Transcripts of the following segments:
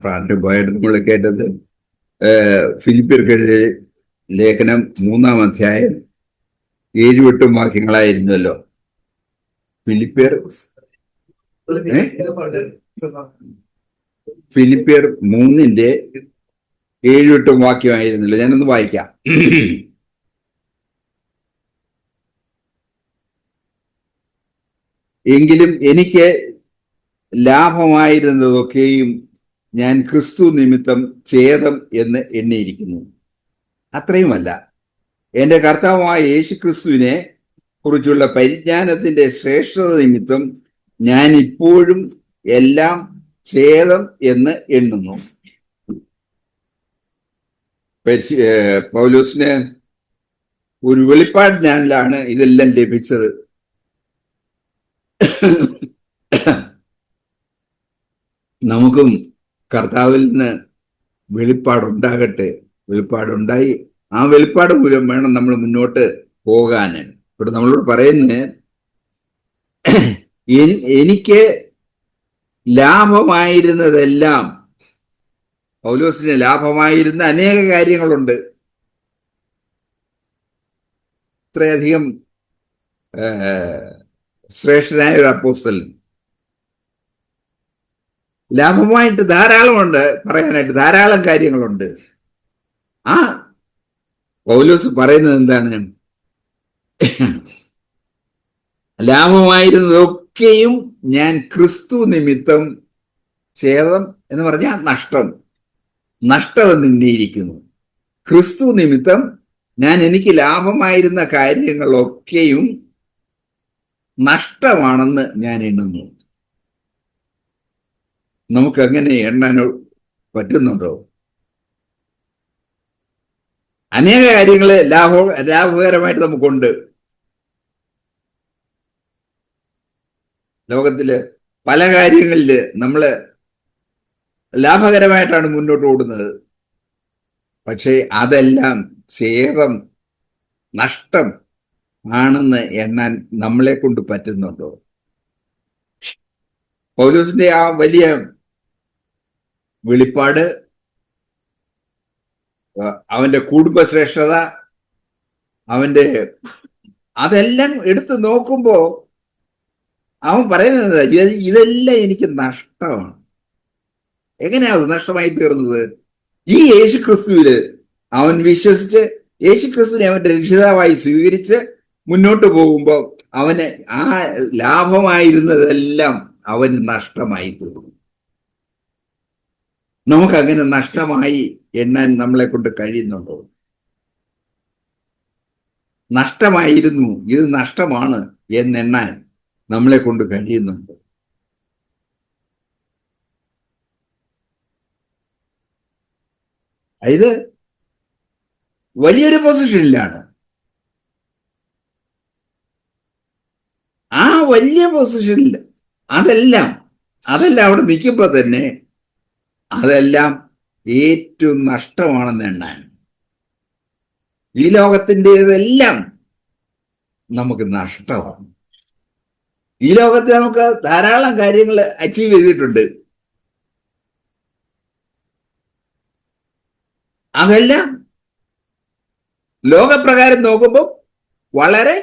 പ്രാരംഭമായിട്ട് നമ്മൾ കേട്ടത് ഫിലിപ്പിയർക്കെഴുതിയ ലേഖനം 3-ാം അധ്യായം 7-8 വാക്യങ്ങളായിരുന്നല്ലോ. ഫിലിപ്പിയർ 3-ന്റെ 7-8 വാക്യമായിരുന്നല്ലോ. ഞാനൊന്ന് വായിക്കാം. എങ്കിലും എനിക്ക് ലാഭമായിരുന്നതൊക്കെയും ഞാൻ ക്രിസ്തു നിമിത്തം ഛേദം എന്ന് എണ്ണിയിരിക്കുന്നു. അത്രയുമല്ല, എന്റെ കർത്താവായ യേശു ക്രിസ്തുവിനെ കുറിച്ചുള്ള പരിജ്ഞാനത്തിന്റെ ശ്രേഷ്ഠത നിമിത്തം ഞാൻ ഇപ്പോഴും എല്ലാം ഛേദം എന്ന് എണ്ണുന്നു. പൗലോസിന് ഒരു വെളിപ്പാട് ജ്ഞാനിലാണ് ഇതെല്ലാം ലഭിച്ചത്. നമുക്കും കർത്താവിൽ നിന്ന് വെളിപ്പാടുണ്ടാകട്ടെ. വെളിപ്പാടുണ്ടായി ആ വെളിപ്പാട് മൂലം വേണം നമ്മൾ മുന്നോട്ട് പോകാൻ. ഇവിടെ നമ്മളോട് പറയുന്നത്, എനിക്ക് ലാഭമായിരുന്നതെല്ലാം, പൗലോസിന് ലാഭമായിരുന്ന അനേക കാര്യങ്ങളുണ്ട്. ഇത്രയധികം ശ്രേഷ്ഠനായ ഒരു അപ്പോസ്തലൻ, ലാഭമായിട്ട് ധാരാളമുണ്ട്, പറയാനായിട്ട് ധാരാളം കാര്യങ്ങളുണ്ട്. ആ പൗലോസ് പറയുന്നത് എന്താണ്? ലാഭമായിരുന്നതൊക്കെയും ഞാൻ ക്രിസ്തു നിമിത്തം ഛേദം എന്ന് പറഞ്ഞാൽ നഷ്ടമെന്ന് എണ്ണിയിരിക്കുന്നു. ക്രിസ്തു നിമിത്തം ഞാൻ എനിക്ക് ലാഭമായിരുന്ന കാര്യങ്ങളൊക്കെയും നഷ്ടമാണെന്ന് ഞാൻ എണ്ണുന്നു. നമുക്കങ്ങനെ എണ്ണാൻ പറ്റുന്നുണ്ടോ? അനേക കാര്യങ്ങള് ലാഭകരമായിട്ട് നമുക്കുണ്ട്. ലോകത്തില് പല കാര്യങ്ങളില് നമ്മള് ലാഭകരമായിട്ടാണ് മുന്നോട്ട് ഓടുന്നത്. പക്ഷേ അതെല്ലാം ഛേദം, നഷ്ടം ആണെന്ന് എണ്ണാൻ നമ്മളെ കൊണ്ട് പറ്റുന്നുണ്ടോ? പൗലോസിന്റെ ആ വലിയ വെളിപ്പാട്, അവന്റെ കുടുംബശ്രേഷ്ഠത, അതെല്ലാം എടുത്തു നോക്കുമ്പോ അവൻ പറയുന്നത് ഇതെല്ലാം എനിക്ക് നഷ്ടമാണ്. എങ്ങനെയാ അത് നഷ്ടമായി തീർന്നത്? ഈ യേശുക്രിസ്തുവില് അവൻ വിശ്വസിച്ച് യേശുക്രിസ്തുവിനെ അവന്റെ രക്ഷിതാവായി സ്വീകരിച്ച് മുന്നോട്ട് പോകുമ്പോ അവന് ആ ലാഭമായിരുന്നതെല്ലാം അവന് നഷ്ടമായി തീർന്നു. നമുക്കങ്ങനെ നഷ്ടമായി എണ്ണാൻ നമ്മളെ കൊണ്ട് കഴിയുന്നുണ്ടോ? നഷ്ടമായിരുന്നു, ഇത് നഷ്ടമാണ് എന്നെണ്ണാൻ നമ്മളെ കൊണ്ട് കഴിയുന്നുണ്ടോ? ഇത് വലിയൊരു പൊസിഷനിലാണ്. ആ വലിയ പൊസിഷനിൽ അതെല്ലാം അവിടെ നിൽക്കുമ്പോ തന്നെ അതെല്ലാം ഏറ്റവും നഷ്ടമാണെന്ന് എണ്ണാൻ. ഈ ലോകത്തിൻ്റെതെല്ലാം നമുക്ക് നഷ്ടമാണ്. ഈ ലോകത്ത് നമുക്ക് ധാരാളം കാര്യങ്ങൾ അച്ചീവ് ചെയ്തിട്ടുണ്ട്. അതെല്ലാം ലോകപ്രകാരം നോക്കുമ്പോൾ വളരെ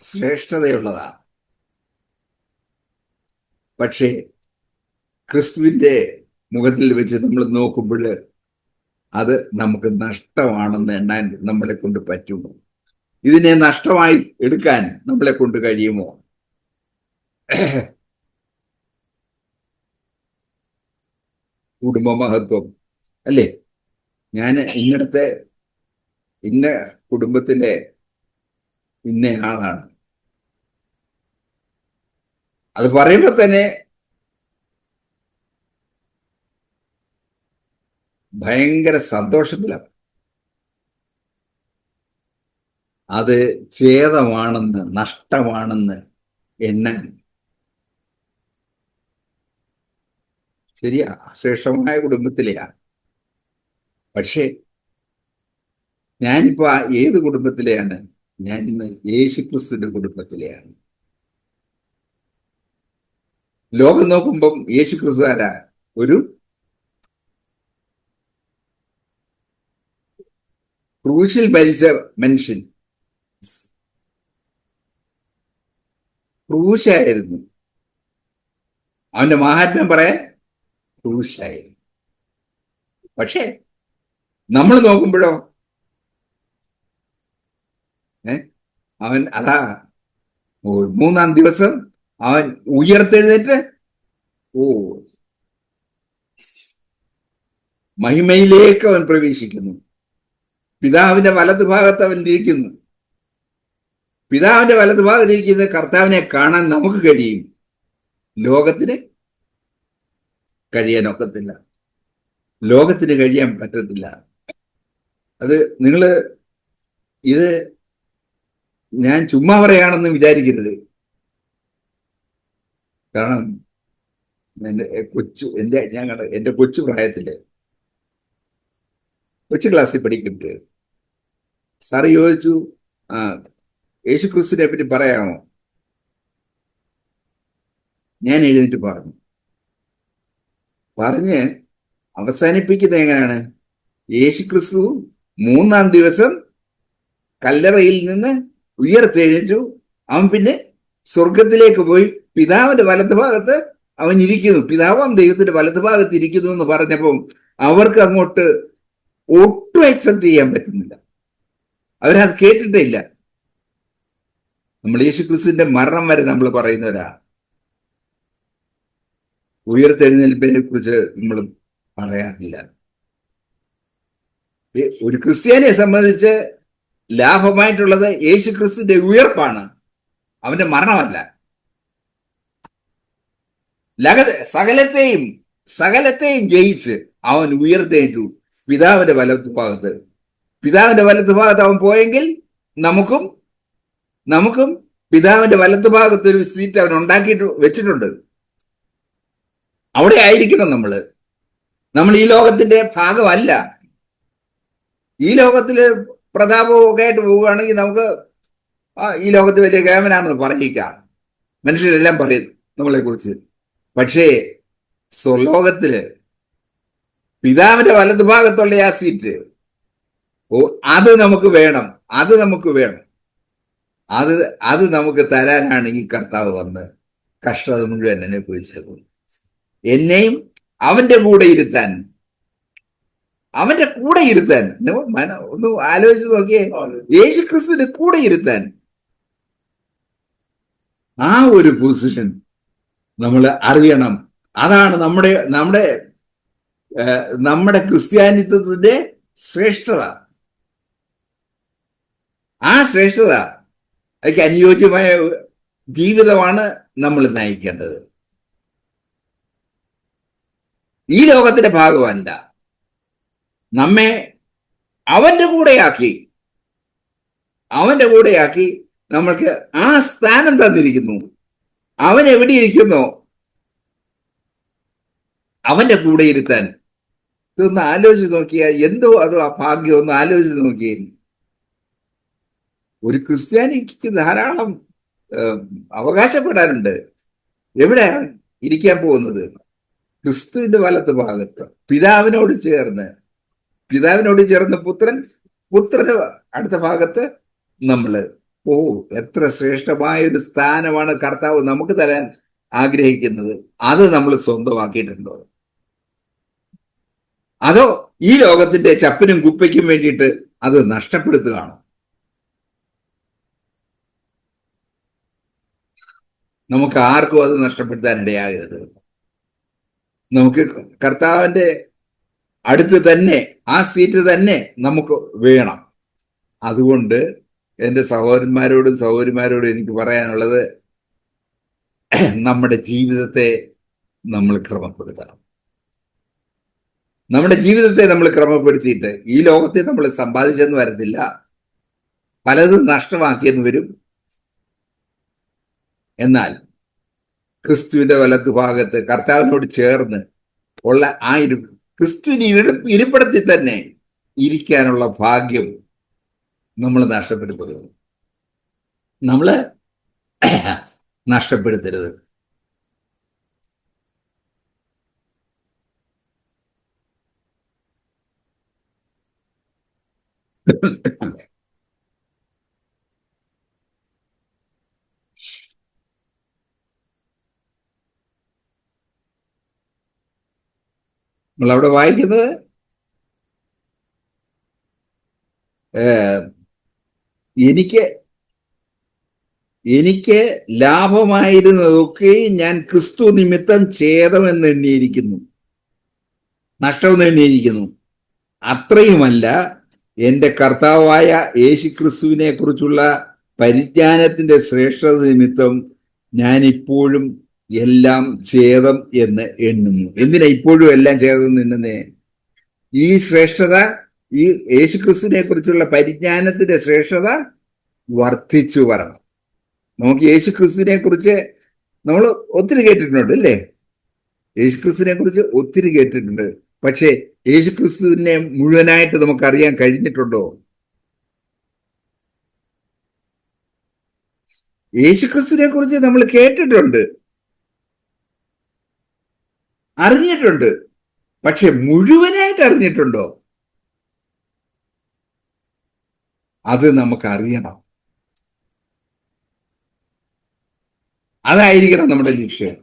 ശ്രേഷ്ഠതയുള്ളതാണ്. പക്ഷേ ക്രിസ്തുവിന്റെ മുഖത്തിൽ വെച്ച് നമ്മൾ നോക്കുമ്പോൾ അത് നമുക്ക് നഷ്ടമാണെന്ന് എണ്ണാൻ നമ്മളെ കൊണ്ട് പറ്റുമോ? ഇതിനെ നഷ്ടമായി എടുക്കാൻ നമ്മളെ കൊണ്ട് കഴിയുമോ? കുടുംബമഹത്വം അല്ലേ? ഞാൻ ഇന്ന കുടുംബത്തിലെ ഇന്ന ആളാണ്, അത് പറയുമ്പോ തന്നെ ഭയങ്കര സന്തോഷത്തിലാണ്. അത് ഛേദമാണെന്ന്, നഷ്ടമാണെന്ന് എണ്ണാൻ ശരിയാ, ശ്രേഷ്ഠമായ കുടുംബത്തിലെയാണ്. പക്ഷേ ഞാനിപ്പോ ഏത് കുടുംബത്തിലെയാണ്? ഞാൻ ഇന്ന് യേശുക്രിസ്തുവിന്റെ കുടുംബത്തിലെയാണ്. ലോകം നോക്കുമ്പം യേശുക്രിസ്തു ആരാ? ഒരു ക്രൂശിൽ മരിച്ച മനുഷ്യൻ ക്രൂശായിരുന്നു. അവന്റെ മഹാത്മ്യം പറയാൻ ക്രൂശായിരുന്നു. പക്ഷേ നമ്മൾ നോക്കുമ്പോഴോ അവൻ അതാ മൂന്നാം ദിവസം അവൻ ഉയർത്തെഴുന്നേറ്റ് മഹിമയിലേക്ക് അവൻ പ്രവേശിക്കുന്നു. പിതാവിന്റെ വലതുഭാഗത്ത് അവൻ ഇരിക്കുന്നു. പിതാവിന്റെ വലതുഭാഗത്ത് ഇരിക്കുന്ന കർത്താവിനെ കാണാൻ നമുക്ക് കഴിയും, ലോകത്തിന് കഴിയാനൊക്കത്തില്ല. ലോകത്തിന് കഴിയാൻ പറ്റത്തില്ല. അത് ഇത് ഞാൻ ചുമ്മാ പറയാണെന്ന് വിചാരിക്കരുത്. കാരണം എന്റെ കൊച്ചു പ്രായത്തില് കൊച്ചു ക്ലാസ്സിൽ പഠിക്കുമ്പോൾ സാറ് ചോദിച്ചു, യേശുക്രിസ്തുവിനെ പറ്റി പറയാമോ? ഞാൻ എഴുന്നേറ്റ് പറഞ്ഞ് അവസാനിപ്പിക്കുന്നത് എങ്ങനെയാണ്? യേശുക്രിസ്തു മൂന്നാം ദിവസം കല്ലറയിൽ നിന്ന് ഉയർത്തെഴുന്നേറ്റു. അവൻ പിന്നെ സ്വർഗത്തിലേക്ക് പോയി പിതാവിന്റെ വലതുഭാഗത്ത് അവൻ ഇരിക്കുന്നു. പിതാവാം ദൈവത്തിന്റെ വലതുഭാഗത്ത് ഇരിക്കുന്നു എന്ന് പറഞ്ഞപ്പം അവർക്ക് അങ്ങോട്ട് ഒട്ടും അക്സെപ്റ്റ് ചെയ്യാൻ പറ്റുന്നില്ല. അവരത് കേട്ടിട്ടേ ഇല്ല. നമ്മൾ യേശുക്രിസ്തുവിന്റെ മരണം വരെ നമ്മൾ പറയുന്നവരാ. ഉയർത്തെഴുന്നേൽപ്പിനെ കുറിച്ച് നമ്മൾ പറയാറില്ല. ഒരു ക്രിസ്ത്യാനിയെ സംബന്ധിച്ച് ലാഭമായിട്ടുള്ളത് യേശുക്രിസ്തുവിന്റെ ഉയർപ്പാണ്, അവന്റെ മരണമല്ല. സകലത്തെയും ജയിച്ച് അവൻ ഉയർത്തെഴുന്നേറ്റു പിതാവിന്റെ വലത്തുഭാഗത്ത്. പിതാവിന്റെ വലത്തുഭാഗത്ത് അവൻ പോയെങ്കിൽ നമുക്കും പിതാവിന്റെ വലത്തുഭാഗത്ത് ഒരു സീറ്റ് അവൻ ഉണ്ടാക്കിയിട്ട് വെച്ചിട്ടുണ്ട്. അവിടെ ആയിരിക്കണം നമ്മൾ ഈ ലോകത്തിന്റെ ഭാഗമല്ല. ഈ ലോകത്തില് പ്രതാപവും ഒക്കെ ആയിട്ട് പോവുകയാണെങ്കിൽ നമുക്ക് ഈ ലോകത്ത് വലിയ കേമനാണെന്ന് പറഞ്ഞിരിക്കാം, മനുഷ്യരെല്ലാം പറയും നമ്മളെ കുറിച്ച്. പക്ഷേ സ്വർലോകത്തില് പിതാവിന്റെ വലതുഭാഗത്തുള്ള ആ സീറ്റ്, അത് നമുക്ക് വേണം. അത് നമുക്ക് തരാനാണ് ഈ കർത്താവ് വന്ന് കഷ്ടത മുഴുവൻ അനുഭവിച്ചത്. എന്നെയും അവന്റെ കൂടെ ഇരുത്താൻ ഒന്ന് ആലോചിച്ച് നോക്കിയേ. യേശുക്രിസ്തുവിന്റെ കൂടെ ഇരുത്താൻ ആ ഒരു പൊസിഷൻ നമ്മൾ അറിയണം. അതാണ് നമ്മുടെ ക്രിസ്ത്യാനിത്വത്തിന്റെ ശ്രേഷ്ഠത. ആ ശ്രേഷ്ഠത, അതിക്ക് അനുയോജ്യമായ ജീവിതമാണ് നമ്മൾ നയിക്കേണ്ടത്. ഈ ലോകത്തിന്റെ ഭാഗമല്ല. നമ്മെ അവന്റെ കൂടെയാക്കി നമ്മൾക്ക് ആ സ്ഥാനം തന്നിരിക്കുന്നു. അവൻ എവിടെ ഇരിക്കുന്നോ അവന്റെ കൂടെ ഇരുത്താൻ. ഇതൊന്ന് ആലോചിച്ച് നോക്കിയാൽ അതോ ആ ഭാഗ്യം ഒന്ന് ആലോചിച്ച് നോക്കിയേ. ഒരു ക്രിസ്ത്യാനിക്ക് ധാരാളം അവകാശപ്പെടാനുണ്ട്. എവിടെയാണ് ഇരിക്കാൻ പോകുന്നത്? ക്രിസ്തുവിന്റെ വലത്ത് ഭാഗത്ത് പിതാവിനോട് ചേർന്ന് പുത്രന്റെ അടുത്ത ഭാഗത്ത് നമ്മള്. എത്ര ശ്രേഷ്ഠമായ ഒരു സ്ഥാനമാണ് കർത്താവ് നമുക്ക് തരാൻ ആഗ്രഹിക്കുന്നത്. അത് നമ്മൾ സ്വന്തമാക്കിയിട്ടുണ്ടോ? അതോ ഈ ലോകത്തിന്റെ ചപ്പിനും കുപ്പയ്ക്കും വേണ്ടിയിട്ട് അത് നഷ്ടപ്പെടുത്തുകയാണോ? നമുക്ക് ആർക്കും അത് നഷ്ടപ്പെടുത്താൻ ഇടയാകരുത്. നമുക്ക് കർത്താവിന്റെ അടുത്ത് തന്നെ ആ സീറ്റ് തന്നെ നമുക്ക് വേണം. അതുകൊണ്ട് എൻ്റെ സഹോദരന്മാരോടും എനിക്ക് പറയാനുള്ളത്, നമ്മുടെ ജീവിതത്തെ നമ്മൾ ക്രമപ്പെടുത്തണം. നമ്മുടെ ജീവിതത്തെ നമ്മൾ ക്രമപ്പെടുത്തിയിട്ട് ഈ ലോകത്തെ നമ്മൾ സമ്പാദിച്ചെന്ന് വരത്തില്ല, പലതും നഷ്ടമാക്കിയെന്ന് വരും. എന്നാൽ ക്രിസ്തുവിന്റെ വലതുഭാഗത്ത് കർത്താവിനോട് ചേർന്ന് ഉള്ള ആ ക്രിസ്തുവിന് ഇരിപ്പിടത്തിൽ തന്നെ ഇരിക്കാനുള്ള ഭാഗ്യം നമ്മൾ നഷ്ടപ്പെടുത്തരുത്. നമ്മളവിടെ വായിക്കുന്നത് എനിക്ക് എനിക്ക് ലാഭമായിരുന്നതൊക്കെ ഞാൻ ക്രിസ്തു നിമിത്തം ഛേദമെന്ന് എണ്ണിയിരിക്കുന്നു, നഷ്ടമെന്ന് എണ്ണിയിരിക്കുന്നു. അത്രയുമല്ല, എന്റെ കർത്താവായ യേശുക്രിസ്തുവിനെ കുറിച്ചുള്ള പരിജ്ഞാനത്തിന്റെ ശ്രേഷ്ഠത നിമിത്തം ഞാൻ ഇപ്പോഴും എല്ലാം ഛേദം എന്ന് എണ്ണുന്നു. എന്തിനാ ഇപ്പോഴും എല്ലാം ഛേദം എന്ന് എണ്ണുന്നേ? ഈ ശ്രേഷ്ഠത, ഈ യേശുക്രിസ്തുവിനെ കുറിച്ചുള്ള പരിജ്ഞാനത്തിന്റെ ശ്രേഷ്ഠത വർദ്ധിച്ചു വരണം. നമുക്ക് യേശുക്രിസ്തുവിനെ കുറിച്ച് നമ്മൾ ഒത്തിരി കേട്ടിട്ടുണ്ട്, അല്ലേ? യേശുക്രിസ്തുവിനെ കുറിച്ച് ഒത്തിരി കേട്ടിട്ടുണ്ട്. പക്ഷേ യേശുക്രിസ്തുവിനെ മുഴുവനായിട്ട് നമുക്ക് അറിയാൻ കഴിഞ്ഞിട്ടുണ്ടോ? യേശുക്രിസ്തുവിനെ കുറിച്ച് നമ്മൾ കേട്ടിട്ടുണ്ട്, അറിഞ്ഞിട്ടുണ്ട്. പക്ഷെ മുഴുവനായിട്ട് അറിഞ്ഞിട്ടുണ്ടോ? അത് നമുക്ക് അറിയണം. അതായിരിക്കണം നമ്മുടെ ലക്ഷ്യം.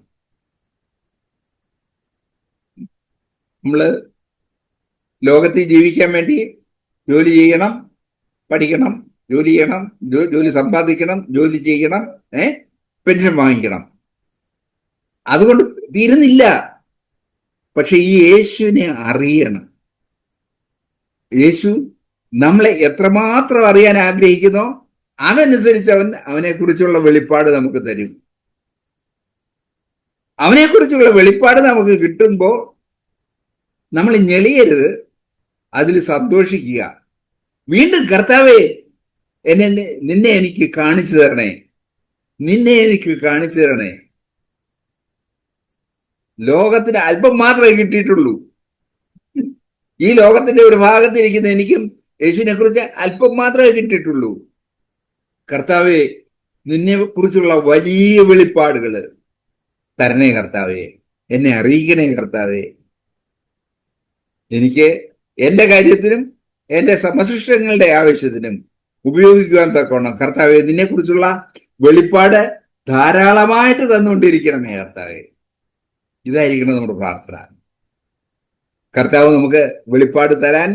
നമ്മള് ലോകത്തിൽ ജീവിക്കാൻ വേണ്ടി ജോലി ചെയ്യണം, പഠിക്കണം, ജോലി ചെയ്യണം, ജോലി സമ്പാദിക്കണം, ജോലി ചെയ്യണം, പെൻഷൻ വാങ്ങിക്കണം. അതുകൊണ്ട് തീരുന്നില്ല. പക്ഷെ ഈ യേശുവിനെ അറിയണം. യേശു നമ്മളെ എത്രമാത്രം അറിയാൻ ആഗ്രഹിക്കുന്നോ അതനുസരിച്ച് അവനെ കുറിച്ചുള്ള വെളിപ്പാട് നമുക്ക് തരും. അവനെക്കുറിച്ചുള്ള വെളിപ്പാട് നമുക്ക് കിട്ടുമ്പോ നമ്മൾ ഞെളിയരുത്, അതിൽ സന്തോഷിക്കുക. വീണ്ടും കർത്താവേ, നിന്നെ എനിക്ക് കാണിച്ചു തരണേ, നിന്നെ എനിക്ക് കാണിച്ചു തരണേ. ലോകത്തിന് അല്പം മാത്രമേ കിട്ടിയിട്ടുള്ളൂ. ഈ ലോകത്തിന്റെ ഒരു ഭാഗത്തിരിക്കുന്ന എനിക്കും യേശുവിനെ കുറിച്ച് അല്പം മാത്രമേ കിട്ടിയിട്ടുള്ളൂ. കർത്താവേ, നിന്നെ കുറിച്ചുള്ള വലിയ വെളിപ്പാടുകള് തരണേ കർത്താവേ, എന്നെ അറിയിക്കണേ കർത്താവേ. എനിക്ക് എന്റെ കാര്യത്തിനും എന്റെ സമശിഷ്ടങ്ങളുടെ ആവശ്യത്തിനും ഉപയോഗിക്കുവാൻ തക്കോണം കർത്താവെ നിന്നെ കുറിച്ചുള്ള വെളിപ്പാട് ധാരാളമായിട്ട് തന്നുകൊണ്ടിരിക്കണമേ കർത്താവെ. ഇതായിരിക്കണം നമ്മുടെ പ്രാർത്ഥന. കർത്താവ് നമുക്ക് വെളിപ്പാട് തരാൻ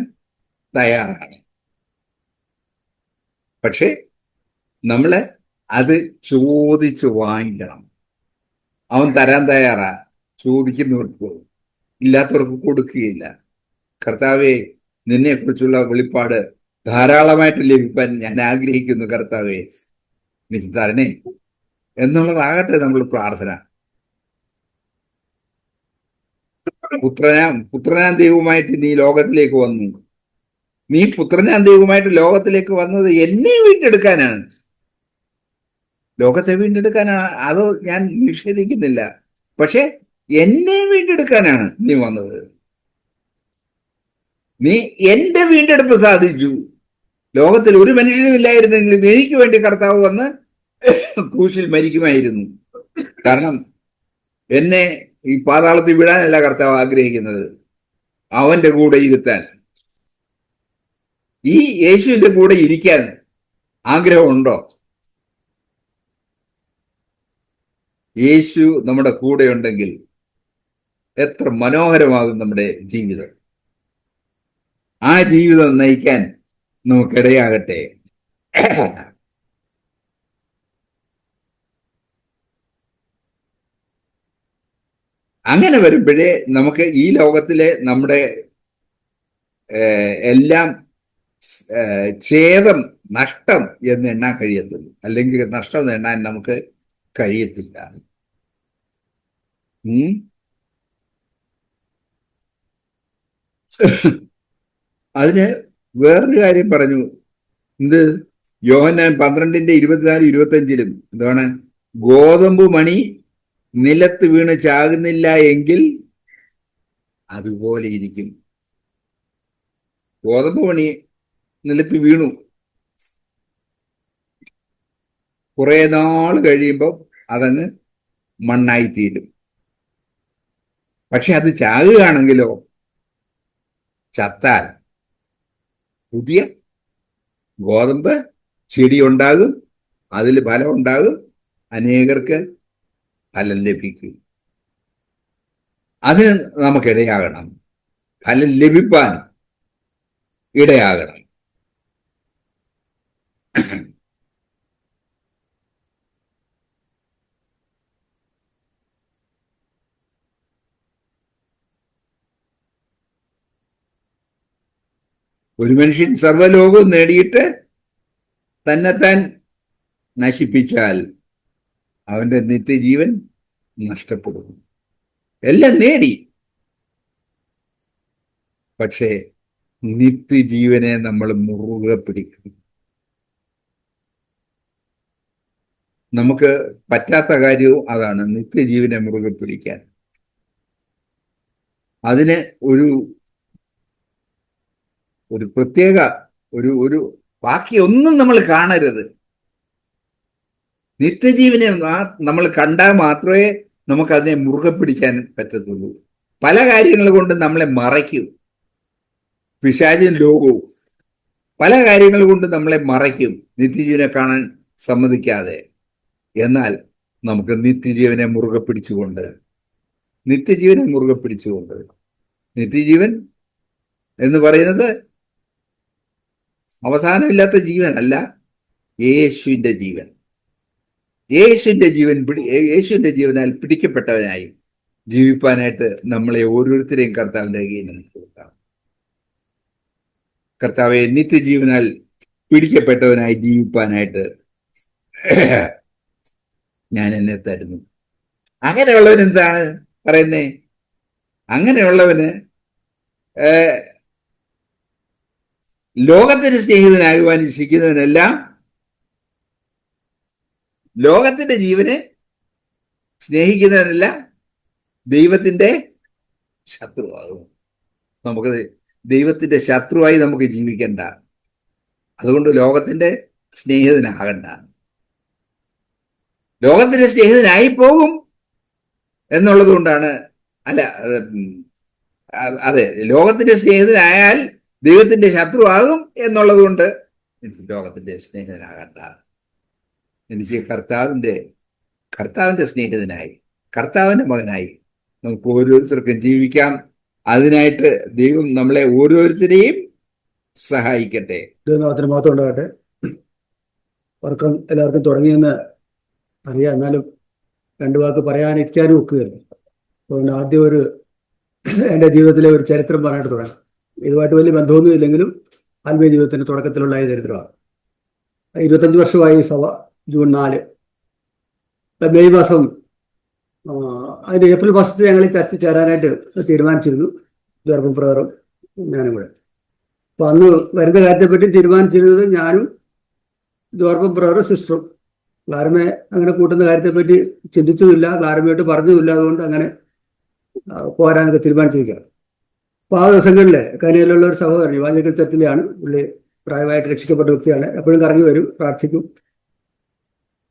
തയ്യാറാണ്. പക്ഷെ നമ്മള് അത് ചോദിച്ചു വാങ്ങിക്കണം. അവൻ തരാൻ തയ്യാറാ, ചോദിക്കുന്നവർക്ക്, ഇല്ലാത്തവർക്ക് കൊടുക്കുകയില്ല. കർത്താവെ, നിന്നെ കുറിച്ചുള്ള വെളിപ്പാട് ധാരാളമായിട്ട് ലഭിക്കാൻ ഞാൻ ആഗ്രഹിക്കുന്നു കർത്താവെ, നീ തരണേ എന്നുള്ളതാകട്ടെ നമ്മൾ പ്രാർത്ഥന. പുത്രനാം ദൈവമായിട്ട് നീ ലോകത്തിലേക്ക് വന്നു. നീ പുത്രനാം ദൈവമായിട്ട് ലോകത്തിലേക്ക് വന്നത് എന്നെ വീണ്ടെടുക്കാനാണ്, ലോകത്തെ വീണ്ടെടുക്കാനാണ്. അത് ഞാൻ നിഷേധിക്കുന്നില്ല. പക്ഷെ എന്നെ വീണ്ടെടുക്കാനാണ് നീ വന്നത്. നീ എന്റെ വീണ്ടെടുപ്പ് സാധിച്ചു. ലോകത്തിൽ ഒരു മനുഷ്യനും ഇല്ലായിരുന്നെങ്കിലും എനിക്ക് വേണ്ടി കർത്താവ് വന്ന് ക്രൂശിൽ മരിക്കുമായിരുന്നു. കാരണം എന്നെ ഈ പാതാളത്തിൽ വിടാനല്ല കർത്താവ് ആഗ്രഹിക്കുന്നത്, അവന്റെ കൂടെ ഇരുത്താൻ. ഈ യേശുവിന്റെ കൂടെ ഇരിക്കാൻ ആഗ്രഹമുണ്ടോ? യേശു നമ്മുടെ കൂടെ ഉണ്ടെങ്കിൽ എത്ര മനോഹരമാകും നമ്മുടെ ജീവിതം. ആ ജീവിതം നയിക്കാൻ നമുക്കിടയാകട്ടെ. അങ്ങനെ വരുമ്പോഴേ നമുക്ക് ഈ ലോകത്തിലെ നമ്മുടെ എല്ലാം ഛേദം, നഷ്ടം എന്ന് എണ്ണാൻ കഴിയത്തുള്ളൂ. അല്ലെങ്കിൽ നഷ്ടം എന്ന് എണ്ണാൻ നമുക്ക് കഴിയത്തില്ല. അതിന് വേറൊരു കാര്യം പറഞ്ഞു. എന്ത്? യോഹന്നാൻ 12:24-25 എന്താണ്? ഗോതമ്പ് മണി നിലത്ത് വീണ് ചാകുന്നില്ല എങ്കിൽ അതുപോലെ ഇരിക്കും. ഗോതമ്പ് മണി നിലത്ത് വീണു, കുറെ നാൾ കഴിയുമ്പോൾ അതങ്ങ് മണ്ണായിത്തീരും. പക്ഷെ അത് ചാകുകയാണെങ്കിലോ, ചത്താൽ പുതിയ ഗോതമ്പ് ചെടി ഉണ്ടാകും, അതിൽ ഫലം ഉണ്ടാകും, അനേകർക്ക് ഫലം ലഭിക്കും. അതിന് നമുക്കിടയാകണം, ഫലം ലഭിപ്പാൻ ഇടയാകണം. ഒരു മനുഷ്യൻ സർവ്വലോകവും നേടിയിട്ട് തന്നെത്താൻ നശിപ്പിച്ചാൽ അവന്റെ നിത്യജീവൻ നഷ്ടപ്പെടും. എല്ലാം നേടി, പക്ഷേ നിത്യജീവനെ നമ്മൾ മുറുകെ പിടിക്കണം. നമുക്ക് പറ്റാത്ത കാര്യവും അതാണ്, നിത്യജീവനെ മുറുകെ പിടിക്കാൻ. അതിന് ഒരു പ്രത്യേക ഒരു ബാക്കിയൊന്നും നമ്മൾ കാണരുത്. നിത്യജീവനെ നമ്മൾ കണ്ടാൽ മാത്രമേ നമുക്കതിനെ മുറുകെ പിടിക്കാൻ പറ്റത്തുള്ളൂ. പല കാര്യങ്ങൾ കൊണ്ട് നമ്മളെ മറയ്ക്കും. പിശാചും ലോകവും പല കാര്യങ്ങൾ കൊണ്ട് നമ്മളെ മറയ്ക്കും, നിത്യജീവനെ കാണാൻ സമ്മതിക്കാതെ. എന്നാൽ നമുക്ക് നിത്യജീവനെ മുറുകെ പിടിച്ചുകൊണ്ട് നിത്യജീവൻ എന്ന് പറയുന്നത് അവസാനമില്ലാത്ത ജീവനല്ല, യേശുവിന്റെ ജീവൻ. യേശുവിന്റെ ജീവനാൽ പിടിക്കപ്പെട്ടവനായി ജീവിപ്പാനായിട്ട് നമ്മളെ ഓരോരുത്തരെയും കർത്താവിന്റെ കയ്യിൽ നമുക്ക് കൊടുക്കാം. കർത്താവെ, നിത്യജീവനാൽ പിടിക്കപ്പെട്ടവനായി ജീവിപ്പാനായിട്ട് ഞാൻ എന്നെ തരുന്നു. അങ്ങനെയുള്ളവൻ എന്താണ് പറയുന്നേ? അങ്ങനെയുള്ളവന് ലോകത്തിന് സ്നേഹിതനാകുവാൻ ഇച്ഛിക്കുന്നവനെല്ലാം ലോകത്തിന്റെ ജീവനെ സ്നേഹിക്കുന്നവനെല്ലാം ദൈവത്തിന്റെ ശത്രുവാകും. നമുക്ക് ദൈവത്തിന്റെ ശത്രുവായി നമുക്ക് ജീവിക്കണ്ട. അതുകൊണ്ട് ലോകത്തിന്റെ സ്നേഹിതനാകണ്ട. ലോകത്തിന്റെ സ്നേഹിതനായി പോകും എന്നുള്ളത് കൊണ്ടാണ്, അതെ, ലോകത്തിന്റെ സ്നേഹിതനായാൽ ദൈവത്തിന്റെ ശത്രുവാകും എന്നുള്ളത് കൊണ്ട് എനിക്ക് ലോകത്തിന്റെ സ്നേഹിതനാകണ്ട. എനിക്ക് കർത്താവിന്റെ സ്നേഹിതനായി, കർത്താവിന്റെ മകനായി നമുക്ക് ഓരോരുത്തർക്കും ജീവിക്കാം. അതിനായിട്ട് ദൈവം നമ്മളെ ഓരോരുത്തരെയും സഹായിക്കട്ടെ. ദൈവനാമത്തിന് മഹത്വം ഉണ്ടാകട്ടെ. ഉറക്കം എല്ലാവർക്കും തുടങ്ങിയെന്ന് അറിയാം, എന്നാലും രണ്ടു വാക്ക് പറയാനിരിക്കാനും ഒക്കുകയല്ല. അതുകൊണ്ട് ആദ്യം എൻ്റെ ജീവിതത്തിലെ ഒരു ചരിത്രം പറയാനായിട്ട് തുടങ്ങാം. ഇതുമായിട്ട് വലിയ ബന്ധമൊന്നും ഇല്ലെങ്കിലും ആത്മീയ ജീവിതത്തിന്റെ തുടക്കത്തിലുള്ള ചരിത്രമാണ്. 25 വർഷമായി സഭ. ജൂൺ 4 മെയ് മാസം, അതിന്റെ ഏപ്രിൽ മാസത്തിൽ ഞങ്ങൾ ഈ ചർച്ച ചേരാനായിട്ട് തീരുമാനിച്ചിരുന്നു, ഗർഭം പ്രകാരം ഞാനും കൂടെ. അപ്പൊ അന്ന് വരുന്ന കാര്യത്തെപ്പറ്റി തീരുമാനിച്ചിരുന്നത് ഞാനും ഗർഭം പ്രകാരം സിസ്റ്ററും. ക്ലാരമയെ അങ്ങനെ കൂട്ടുന്ന കാര്യത്തെപ്പറ്റി ചിന്തിച്ചുമില്ല, ക്ലാരമയായിട്ട് പറഞ്ഞുമില്ല. അതുകൊണ്ട് അങ്ങനെ പോരാനൊക്കെ തീരുമാനിച്ചിരിക്കുകയാണ്. അപ്പൊ ആ ദിവസങ്ങളിൽ കനിയിലുള്ള ഒരു സഹോദരൻ ഇവാഞ്ചലിക്കൽ ചർച്ചിലെയാണ്. പുള്ളി പ്രായമായിട്ട് രക്ഷിക്കപ്പെട്ട വ്യക്തിയാണ്, എപ്പോഴും കറങ്ങി വരും, പ്രാർത്ഥിക്കും.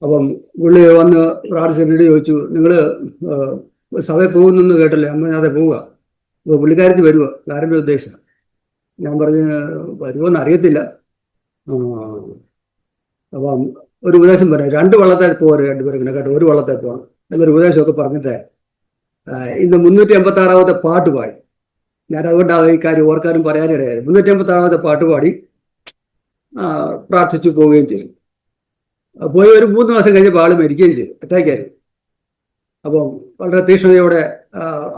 അപ്പം പുള്ളി വന്ന് പ്രാർത്ഥിച്ചിട്ട് ചോദിച്ചു, നിങ്ങൾ സഭയിൽ പോകുന്നെന്ന് കേട്ടല്ലേ അമ്മ? അതെ, പോവുക. അപ്പോൾ പുള്ളിക്കാരത്തി വരുമോ? ക്ലാരന്റെ ഉദ്ദേശം. ഞാൻ പറഞ്ഞ് വരുമോന്ന് അറിയത്തില്ല. അപ്പം ഒരു ഉപദേശം പറയാം, 2 വള്ളത്തെ പോരും, 2 പേരും കേട്ടോ, 1 വള്ളത്തെ പോകണം എന്നൊരു ഉപദേശമൊക്കെ പറഞ്ഞിട്ട് ഇന്ന് 386 പാട്ട് പാടി. ഞാൻ അതുകൊണ്ടാണ് ഈ കാര്യം ഓർക്കാനും പറയാനിടയായത്. 386 പാട്ട് പാടി പ്രാർത്ഥിച്ചു പോവുകയും ചെയ്തു. പോയി ഒരു 3 മാസം കഴിഞ്ഞപ്പോൾ ആൾ മരിക്കുകയും ചെയ്തു, അറ്റാക്കായിരുന്നു. അപ്പം വളരെ തീക്ഷ്ണതയോടെ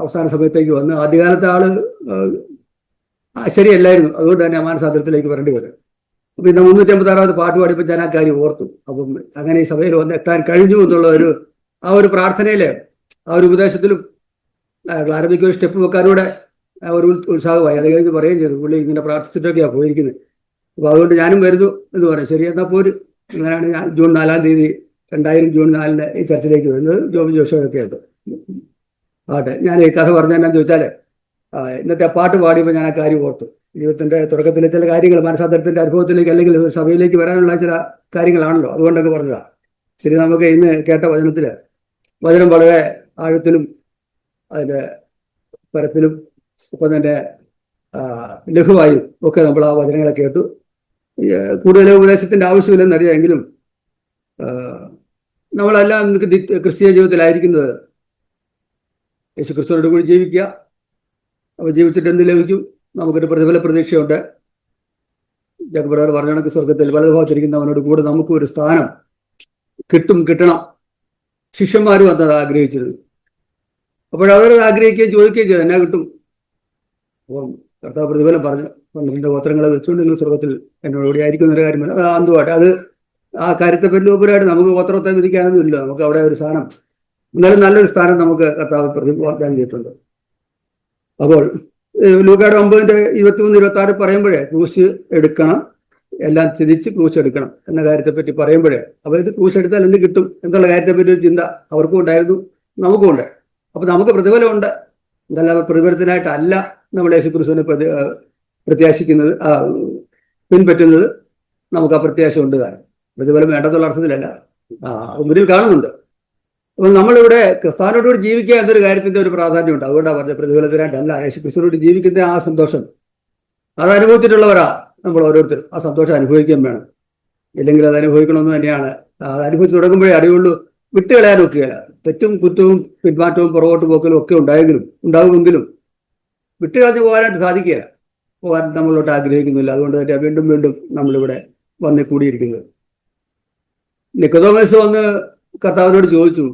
അവസാന സമയത്തേക്ക് വന്ന്, ആദ്യകാലത്തെ ആള് ശരിയല്ലായിരുന്നു, അതുകൊണ്ട് തന്നെ മാനസാന്തരത്തിലേക്ക് വരേണ്ടി വരും. അപ്പം ഇന്ന് 386 പാട്ട് പാടിയപ്പോൾ ഞാൻ ആ കാര്യം ഓർത്തു. അപ്പം അങ്ങനെ ഈ സഭയിൽ വന്ന് എത്താൻ കഴിഞ്ഞു എന്നുള്ള ഒരു പ്രാർത്ഥനയില്, ആ ഒരു ഉപദേശത്തിലും ക്ലാരമയ്ക്ക് ഒരു സ്റ്റെപ്പ് വെക്കാനൂടെ ഒരു ഉത്സാഹമായി. അത് കഴിഞ്ഞ് പറയുകയും ചെയ്തു, പുള്ളി ഇങ്ങനെ പ്രാർത്ഥിച്ചിട്ടൊക്കെയാണ് പോയിരിക്കുന്നത്. അപ്പോൾ അതുകൊണ്ട് ഞാനും വരുന്നു എന്ന് പറയും. ശരി, എന്നാൽ പോര്. അങ്ങനെയാണ് ഞാൻ ജൂൺ 4 തീയതി 2000 ജൂൺ 4 ഈ ചർച്ചിലേക്ക് വരുന്നത്. ജോബി ജോഷൊക്കെ ആയിട്ട് ആട്ടെ. ഞാൻ ഈ കഥ പറഞ്ഞെന്നാന്ന് ചോദിച്ചാൽ, ഇന്നത്തെ പാട്ട് പാടിയപ്പോൾ ഞാൻ ആ കാര്യം ഓർത്തു. ജീവിതത്തിന്റെ തുടക്കത്തിലെ ചില കാര്യങ്ങൾ, മനസാന്തരത്തിന്റെ അനുഭവത്തിലേക്ക് അല്ലെങ്കിൽ സഭയിലേക്ക് വരാനുള്ള ചില കാര്യങ്ങളാണല്ലോ, അതുകൊണ്ടൊക്കെ പറഞ്ഞതാണ്. ശരി, നമുക്ക് ഇന്ന് കേട്ട വചനം വളരെ ആഴത്തിലും അതിൻ്റെ പരപ്പിലും ഒപ്പം തന്നെ ലഘുവായും ഒക്കെ നമ്മൾ ആ വചനങ്ങളെ കേട്ടു. കൂടുതൽ ഉപദേശത്തിന്റെ ആവശ്യമില്ലെന്നറിയാം. എങ്കിലും നമ്മളെല്ലാം ക്രിസ്തീയ ജീവിതത്തിലായിരിക്കുന്നത് യേശു ക്രിസ്തുവിനോട് കൂടി ജീവിക്കുക. അപ്പോൾ ജീവിച്ചിട്ട് എന്ത് ലഭിക്കും? നമുക്കൊരു പ്രതിഫല പ്രതീക്ഷയുണ്ട്. ജഗബ്രദർ പറഞ്ഞ കണക്ക് സ്വർഗത്തിൽ വലതുഭാഗത്തിരിക്കുന്നവനോട് കൂടെ നമുക്കും ഒരു സ്ഥാനം കിട്ടണം. ശിഷ്യന്മാരും അന്നത് ആഗ്രഹിച്ചത്. അപ്പോഴവരത് ആഗ്രഹിക്കുകയും ചോദിക്കുകയും ചെയ്തു, എന്നാ കിട്ടും? അപ്പം കർത്താവ് പ്രതിഫലം പറഞ്ഞു, 12 ഗോത്രങ്ങളെ വെച്ചുകൊണ്ട് നിങ്ങൾ സ്വർഗത്തിൽ എന്നോടുകൂടി ആയിരിക്കുന്ന ഒരു കാര്യമല്ല. അത് അന്തുമായിട്ട് അത് ആ കാര്യത്തെ പറ്റിയുപരായിട്ട് നമുക്ക് ഗോത്രത്തെ വിധിക്കാനൊന്നും ഇല്ല. നമുക്ക് അവിടെ ഒരു സ്ഥാനം, എന്നാലും നല്ലൊരു സ്ഥാനം നമുക്ക് കർത്താവ് വാഗ്ദാനം ചെയ്തിട്ടുണ്ട്. അപ്പോൾ ലൂക്കയുടെ 9:23-26 പറയുമ്പോഴേ ക്രൂശ് എടുക്കണം, എല്ലാം ചിരിച്ച് ക്രൂശ് എടുക്കണം എന്ന കാര്യത്തെപ്പറ്റി പറയുമ്പോഴേ അവർക്ക് ക്രൂശ് എടുത്താൽ എന്ത് കിട്ടും എന്നുള്ള കാര്യത്തെപ്പറ്റി ഒരു ചിന്ത അവർക്കും ഉണ്ടായിരുന്നു, നമുക്കും ഉണ്ട്. അപ്പൊ നമുക്ക് പ്രതിഫലമുണ്ട്. എന്തെല്ലാം പ്രതിഫലത്തിനായിട്ടല്ല നമ്മൾ യേശു ക്രിസ്തുവിനെ പ്രത്യാശിക്കുന്നത്, പിൻപറ്റുന്നത്. നമുക്ക് ആ പ്രത്യാശ ഉണ്ട്. കാരണം പ്രതിഫലം വേണ്ടെന്നുള്ള അർത്ഥത്തിലല്ല, മുന്നിൽ കാണുന്നുണ്ട്. അപ്പൊ നമ്മളിവിടെ ക്രിസ്താവിനോടുകൂടി ജീവിക്കുക എന്നൊരു കാര്യത്തിന്റെ ഒരു പ്രാധാന്യമുണ്ട്. അതുകൊണ്ടാണ് പറഞ്ഞത് പ്രതിഫലത്തിനായിട്ടല്ല, യേശു ക്രിസ്തുവിനോട് ജീവിക്കുന്ന ആ സന്തോഷം അത് അനുഭവിച്ചിട്ടുള്ളവരാ നമ്മൾ ഓരോരുത്തരും. ആ സന്തോഷം അനുഭവിക്കാൻ വേണം. ഇല്ലെങ്കിൽ അത് അനുഭവിക്കണമെന്ന് തന്നെയാണ്. അത് അനുഭവിച്ച് തുടങ്ങുമ്പോഴേ അറിയുള്ളൂ. വിട്ടുകളയാൻ ഒക്കുകയില്ല. തെറ്റും കുറ്റവും പിന്മാറ്റവും പുറകോട്ട് പോക്കലും ഒക്കെ ഉണ്ടാകുമെങ്കിലും വിട്ടുകളഞ്ഞ് പോകാനായിട്ട് സാധിക്കുകയില്ല. പോകാൻ നമ്മളോട്ട് ആഗ്രഹിക്കുന്നില്ല. അതുകൊണ്ട് തന്നെ വീണ്ടും വീണ്ടും നമ്മളിവിടെ വന്ന് കൂടിയിരിക്കുന്നത്. നിക്കോദോമസ് വന്ന് കർത്താവിനോട് ചോദിച്ചു.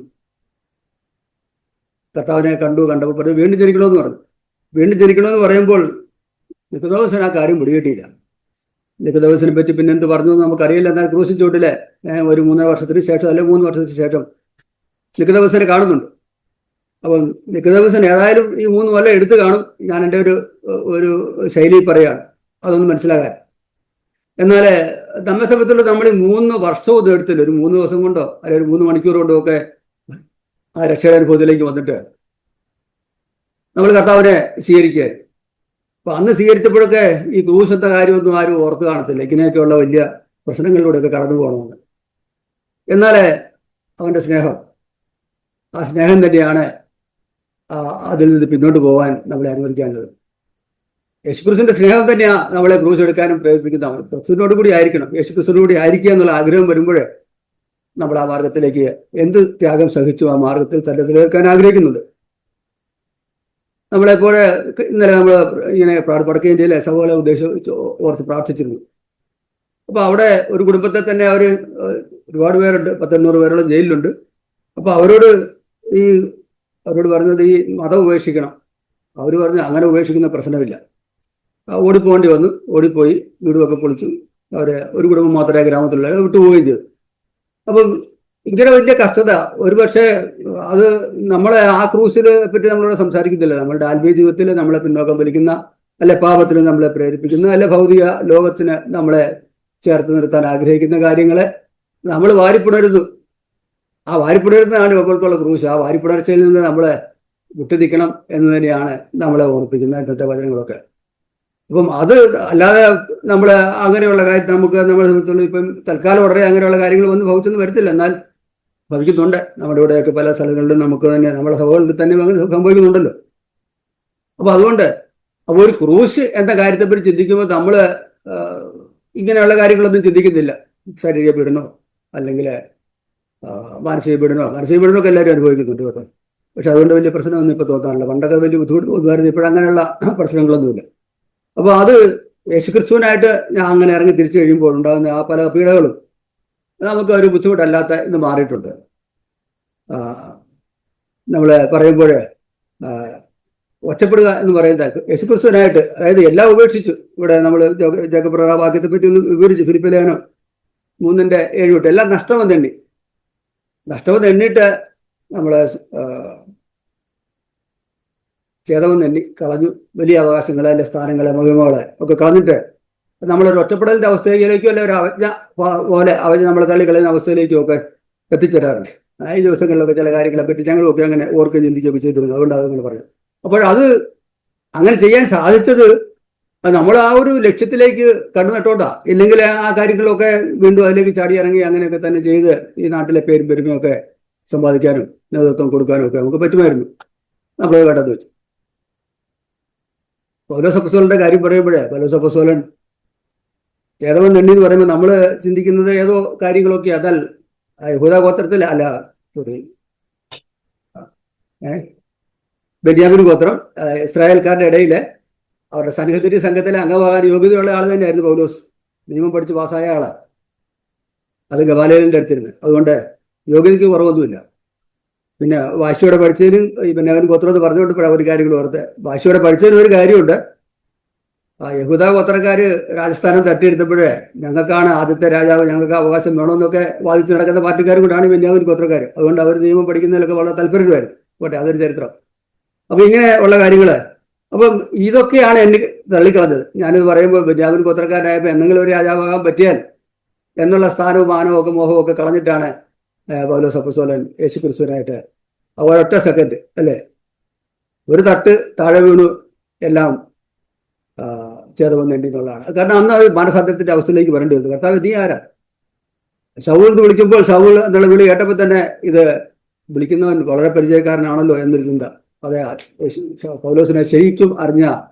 കർത്താവിനെ കണ്ടപ്പോൾ പറഞ്ഞു വീണ്ടും ജനിക്കണമെന്ന് പറഞ്ഞു. വീണ്ടും ജനിക്കണമെന്ന് പറയുമ്പോൾ നിക്കോദോമസിന് ആ കാര്യം പിടികിട്ടിയില്ല. നിക്കോദോമസിനെ പറ്റി പിന്നെ എന്ത് പറഞ്ഞു എന്ന് നമുക്കറിയില്ല. എന്നാൽ ക്രൂശിൻ ചുവട്ടിലെ ഒരു 3 വർഷത്തിന് ശേഷം അല്ലെങ്കിൽ 3 വർഷത്തിന് ശേഷം നിക്കോദോമസിനെ കാണുന്നുണ്ട്. അപ്പം നിക്കോദോമസിന് ഏതായാലും ഈ 3 കൊല്ലം എടുത്തു കാണും. ഞാൻ എൻ്റെ ഒരു ശൈലി പറയുകയാണ്, അതൊന്നും മനസ്സിലാകാൻ. എന്നാൽ നമ്മെ സംബന്ധിച്ചുള്ള നമ്മൾ ഈ 3 വർഷവും എടുത്തില്ല. ഒരു 3 ദിവസം കൊണ്ടോ അല്ലെങ്കിൽ ഒരു 3 മണിക്കൂർ കൊണ്ടോ ഒക്കെ ആ രക്ഷയുടെ അനുഭവത്തിലേക്ക് വന്നിട്ട് നമ്മൾ കർത്താവിനെ സ്വീകരിക്കുക. അപ്പൊ അന്ന് സ്വീകരിച്ചപ്പോഴൊക്കെ ഈ ക്രൂശത്തെ കാര്യമൊന്നും ആരും ഓർത്ത് കാണത്തില്ല. ഇങ്ങനെയൊക്കെയുള്ള വലിയ പ്രശ്നങ്ങളിലൂടെയൊക്കെ കടന്നു പോകണമെന്ന്. എന്നാൽ അവൻ്റെ സ്നേഹം, ആ സ്നേഹം തന്നെയാണ് അതിൽ നിന്ന് പിന്നോട്ട് പോകാൻ നമ്മളെ അനുവദിക്കാഞ്ഞത്. യേശുക്രിസ്തുവിന്റെ സ്നേഹം തന്നെയാണ് നമ്മളെ ക്രൂശ് എടുക്കാനും പ്രേരിപ്പിക്കുന്നതാണ്. ക്രിസ്തുവിനോട് കൂടി ആയിരിക്കണം, യേശുക്രിസ്തുവിനോട് കൂടി ആയിരിക്കുക എന്നുള്ള ആഗ്രഹം വരുമ്പോഴേ നമ്മൾ ആ മാർഗത്തിലേക്ക് എന്ത് ത്യാഗം സഹിച്ചു ആ മാർഗത്തിൽ തന്നെ നിലനിൽക്കാൻ ആഗ്രഹിക്കുന്നുണ്ട്. നമ്മളെപ്പോലെ ഇന്നലെ നമ്മൾ ഇങ്ങനെ വടക്കേ ഇന്ത്യയിലെ സഭകളെ ഉദ്ദേശിച്ച് ഓർത്ത് പ്രാർത്ഥിച്ചിരുന്നു. അപ്പൊ അവിടെ ഒരു കുടുംബത്തെ തന്നെ ഒരുപാട് പേരുണ്ട്, 10-800 പേരോളം ജയിലിലുണ്ട്. അപ്പൊ അവരോട് പറഞ്ഞത് ഈ മതം ഉപേക്ഷിക്കണം. അവർ പറഞ്ഞു അങ്ങനെ ഉപേക്ഷിക്കുന്ന പ്രശ്നമില്ല. ഓടിപ്പോകേണ്ടി വന്നു. ഓടിപ്പോയി വീടുമൊക്കെ പൊളിച്ചു. ഒരു കുടുംബം മാത്രമേ ഗ്രാമത്തിലുള്ള വിട്ടുപോവുകയും ചെയ്തു. അപ്പം ഇങ്ങനെ വലിയ കഷ്ടത ഒരുപക്ഷെ അത് നമ്മളെ ആ ക്രൂസിനെ പറ്റി നമ്മളിവിടെ സംസാരിക്കുന്നില്ല. നമ്മളുടെ ആത്മീയ ജീവിതത്തിൽ നമ്മളെ പിന്നോക്കം വലിക്കുന്ന, അല്ലെ പാപത്തിന് നമ്മളെ പ്രേരിപ്പിക്കുന്ന, അല്ലെ ഭൗതിക ലോകത്തിന് നമ്മളെ ചേർത്ത് നിർത്താൻ ആഗ്രഹിക്കുന്ന കാര്യങ്ങളെ നമ്മൾ വാരിപ്പുണരുന്നു. ആ വാരിപ്പുണരുന്നതാണ് ഇപ്പോഴേക്കുള്ള ക്രൂശ്. ആ വാരിപ്പുണർച്ചയിൽ നിന്ന് നമ്മളെ വിട്ടുനിൽക്കണം എന്ന് തന്നെയാണ് നമ്മളെ ഓർപ്പിക്കുന്ന ഇന്നത്തെ വചനങ്ങളൊക്കെ. അപ്പം അത് അല്ലാതെ നമ്മൾ അങ്ങനെയുള്ള കാര്യം നമ്മളെ സംബന്ധിച്ചുള്ള ഇപ്പം തൽക്കാലം ഉടനെ അങ്ങനെയുള്ള കാര്യങ്ങൾ വന്ന് ഭവിച്ചൊന്നും വരത്തില്ല. എന്നാൽ ഭവിക്കുന്നുണ്ട്. നമ്മുടെ ഇവിടെയൊക്കെ പല സ്ഥലങ്ങളിലും നമുക്ക് തന്നെ നമ്മുടെ സഭകളിൽ തന്നെ സംഭവിക്കുന്നുണ്ടല്ലോ. അപ്പൊ അതുകൊണ്ട് ഒരു ക്രൂശ് എന്ന കാര്യത്തെപ്പറ്റി ചിന്തിക്കുമ്പോൾ നമ്മൾ ഇങ്ങനെയുള്ള കാര്യങ്ങളൊന്നും ചിന്തിക്കുന്നില്ല. ശാരീരിക പീഡനോ അല്ലെങ്കിൽ മാനസിക പീഡനമൊക്കെ എല്ലാവരും അനുഭവിക്കുന്നുണ്ട് കേട്ടോ. പക്ഷെ അതുകൊണ്ട് വലിയ പ്രശ്നമൊന്നും ഇപ്പൊ തോന്നാറില്ല. പണ്ടൊക്കെ വലിയ ബുദ്ധിമുട്ട് ഇപ്പോഴങ്ങനെയുള്ള പ്രശ്നങ്ങളൊന്നുമില്ല. അപ്പോൾ അത് യേശുക്രിസ്തുവിനായിട്ട് ഞാൻ അങ്ങനെ ഇറങ്ങി തിരിച്ചു കഴിയുമ്പോൾ ഉണ്ടാകുന്ന ആ പല പീഡകളും നമുക്ക് ഒരു ബുദ്ധിമുട്ടല്ലാത്ത ഇന്ന് മാറിയിട്ടുണ്ട്. നമ്മൾ പറയുമ്പോൾ ഒറ്റപ്പെടുക എന്ന് പറയുന്നത് യേശുക്രിസ്തുവിനായിട്ട്, അതായത് എല്ലാം ഉപേക്ഷിച്ചു. ഇവിടെ നമ്മൾ ജഗപ്രവാക്യത്തെ പറ്റി ഒന്ന് വിവരിച്ചു. ഫിലിപ്പിയ ലേഖനം 3:7 എല്ലാം നഷ്ടമെന്ന് എണ്ണിയിട്ട് നമ്മളെ ഛേദമെന്ന് എണ്ണി കളഞ്ഞു. വലിയ അവകാശങ്ങളെ, അല്ലെ സ്ഥാനങ്ങളെ, മഹിമകളെ ഒക്കെ കളഞ്ഞിട്ട് നമ്മളൊരു ഒറ്റപ്പെടലിന്റെ അവസ്ഥയിലേക്കോ അല്ലെ ഒരു അവജ്ഞ നമ്മളെ തള്ളിക്കളയുന്ന അവസ്ഥയിലേക്കും ഒക്കെ എത്തിച്ചേരാറുണ്ട്. ഈ ദിവസങ്ങളിലൊക്കെ ചില കാര്യങ്ങളെ പറ്റി ഞങ്ങളൊക്കെ അങ്ങനെ ഓർക്കുകയും ചിന്തിക്കുകയൊക്കെ ചെയ്തിരുന്നു. അതുകൊണ്ടാണ് അങ്ങനെ പറഞ്ഞത്. അപ്പോൾ അത് അങ്ങനെ ചെയ്യാൻ സാധിച്ചത് നമ്മൾ ആ ഒരു ലക്ഷ്യത്തിലേക്ക് കണ്ണു നട്ടോണ്ടാ. ഇല്ലെങ്കിൽ ആ കാര്യങ്ങളൊക്കെ വീണ്ടും അതിലേക്ക് ചാടി ഇറങ്ങി അങ്ങനെയൊക്കെ തന്നെ ചെയ്ത് ഈ നാട്ടിലെ പേരും പെരുമയൊക്കെ സമ്പാദിക്കാനും നേതൃത്വം കൊടുക്കാനും ഒക്കെ നമുക്ക് പറ്റുമായിരുന്നു. നമ്മളത് വേണ്ടെന്ന് വെച്ചു. പൗലോസ് അപ്പോസ്തലന്റെ കാര്യം പറയുമ്പോഴേ പൗലോസ് അപ്പോസ്തലൻ ഛേദമെന്ന് എണ്ണി എന്ന് പറയുമ്പോൾ നമ്മൾ ചിന്തിക്കുന്നത് ഏതോ കാര്യങ്ങളൊക്കെ അതൽ യഹൂദ ഗോത്രത്തിൽ അല്ല, സോറി, ബെന്യാമിൻ ഗോത്രം, ഇസ്രായേൽക്കാരുടെ ഇടയിൽ അവരുടെ സംഘത്തിലെ അംഗമാകാൻ യോഗ്യതയുള്ള ആൾ തന്നെയായിരുന്നു പൗലോസ്. നിയമം പഠിച്ച് പാസ്സായ ആളാണ്. അത് ഗമാലിയലിന്റെ അടുത്തിരുന്ന്. അതുകൊണ്ട് യോഗ്യതയ്ക്ക് കുറവൊന്നുമില്ല. പിന്നെ വാശിയോടെ പഠിച്ചതിനും ഈ ബെന്യാമിൻ ഗോത്രം എന്ന് പറഞ്ഞുകൊണ്ട് ഒരു കാര്യങ്ങൾ ഓർത്ത്, വാശിയോടെ പഠിച്ചതിന് ഒരു കാര്യമുണ്ട്. യഹൂദ ഗോത്രക്കാര് രാജസ്ഥാനം തട്ടിയെടുത്തപ്പോഴേ ഞങ്ങൾക്കാണ് ആദ്യത്തെ രാജാവ്, ഞങ്ങൾക്ക് അവകാശം വേണമെന്നൊക്കെ വാദിച്ച് നടക്കുന്ന പാർട്ടിക്കാരും കൂടാണ് ബെന്യാമിൻ ഗോത്രക്കാർ. അതുകൊണ്ട് അവർ നിയമം പഠിക്കുന്നതിലൊക്കെ വളരെ താല്പര്യമായിരുന്നു. പോട്ടെ, അതൊരു ചരിത്രം. അപ്പൊ ഇങ്ങനെ ഉള്ള കാര്യങ്ങള്, അപ്പം ഇതൊക്കെയാണ് എന്നെ തള്ളിക്കളഞ്ഞത്. ഞാനിത് പറയുമ്പോൾ ബെന്യാമിൻ ഗോത്രക്കാരനായപ്പോൾ എന്തെങ്കിലും ഒരു രാജാവാകാൻ പറ്റിയാൽ എന്നുള്ള സ്ഥാനവും മാനവും ഒക്കെ മോഹവും ഒക്കെ കളഞ്ഞിട്ടാണ് പൗലോസ് അപ്പോസ്തലൻ യേശുക്രിസ്തുവിനായിട്ട് ഒരൊറ്റ സെക്കൻഡ് അല്ലേ, ഒരു തട്ട് താഴെ വീണു, എല്ലാം ഛേദമെന്ന് എണ്ണി എന്നുള്ളതാണ്. കാരണം അന്ന് അത് മാനസാന്തരത്തിന്റെ അവസ്ഥയിലേക്ക് വരേണ്ടി വന്നു. കർത്താവ് നീ ആരാ? ശൗൽ എന്ന് വിളിക്കുമ്പോൾ ശൗൽ എന്നുള്ള വിളി കേട്ടപ്പോൾ തന്നെ ഇത് വിളിക്കുന്നവൻ വളരെ പരിചയക്കാരനാണല്ലോ എന്നൊരു ചിന്ത. അതെ, പൗലോസിനെ ശരിക്കും അറിഞ്ഞ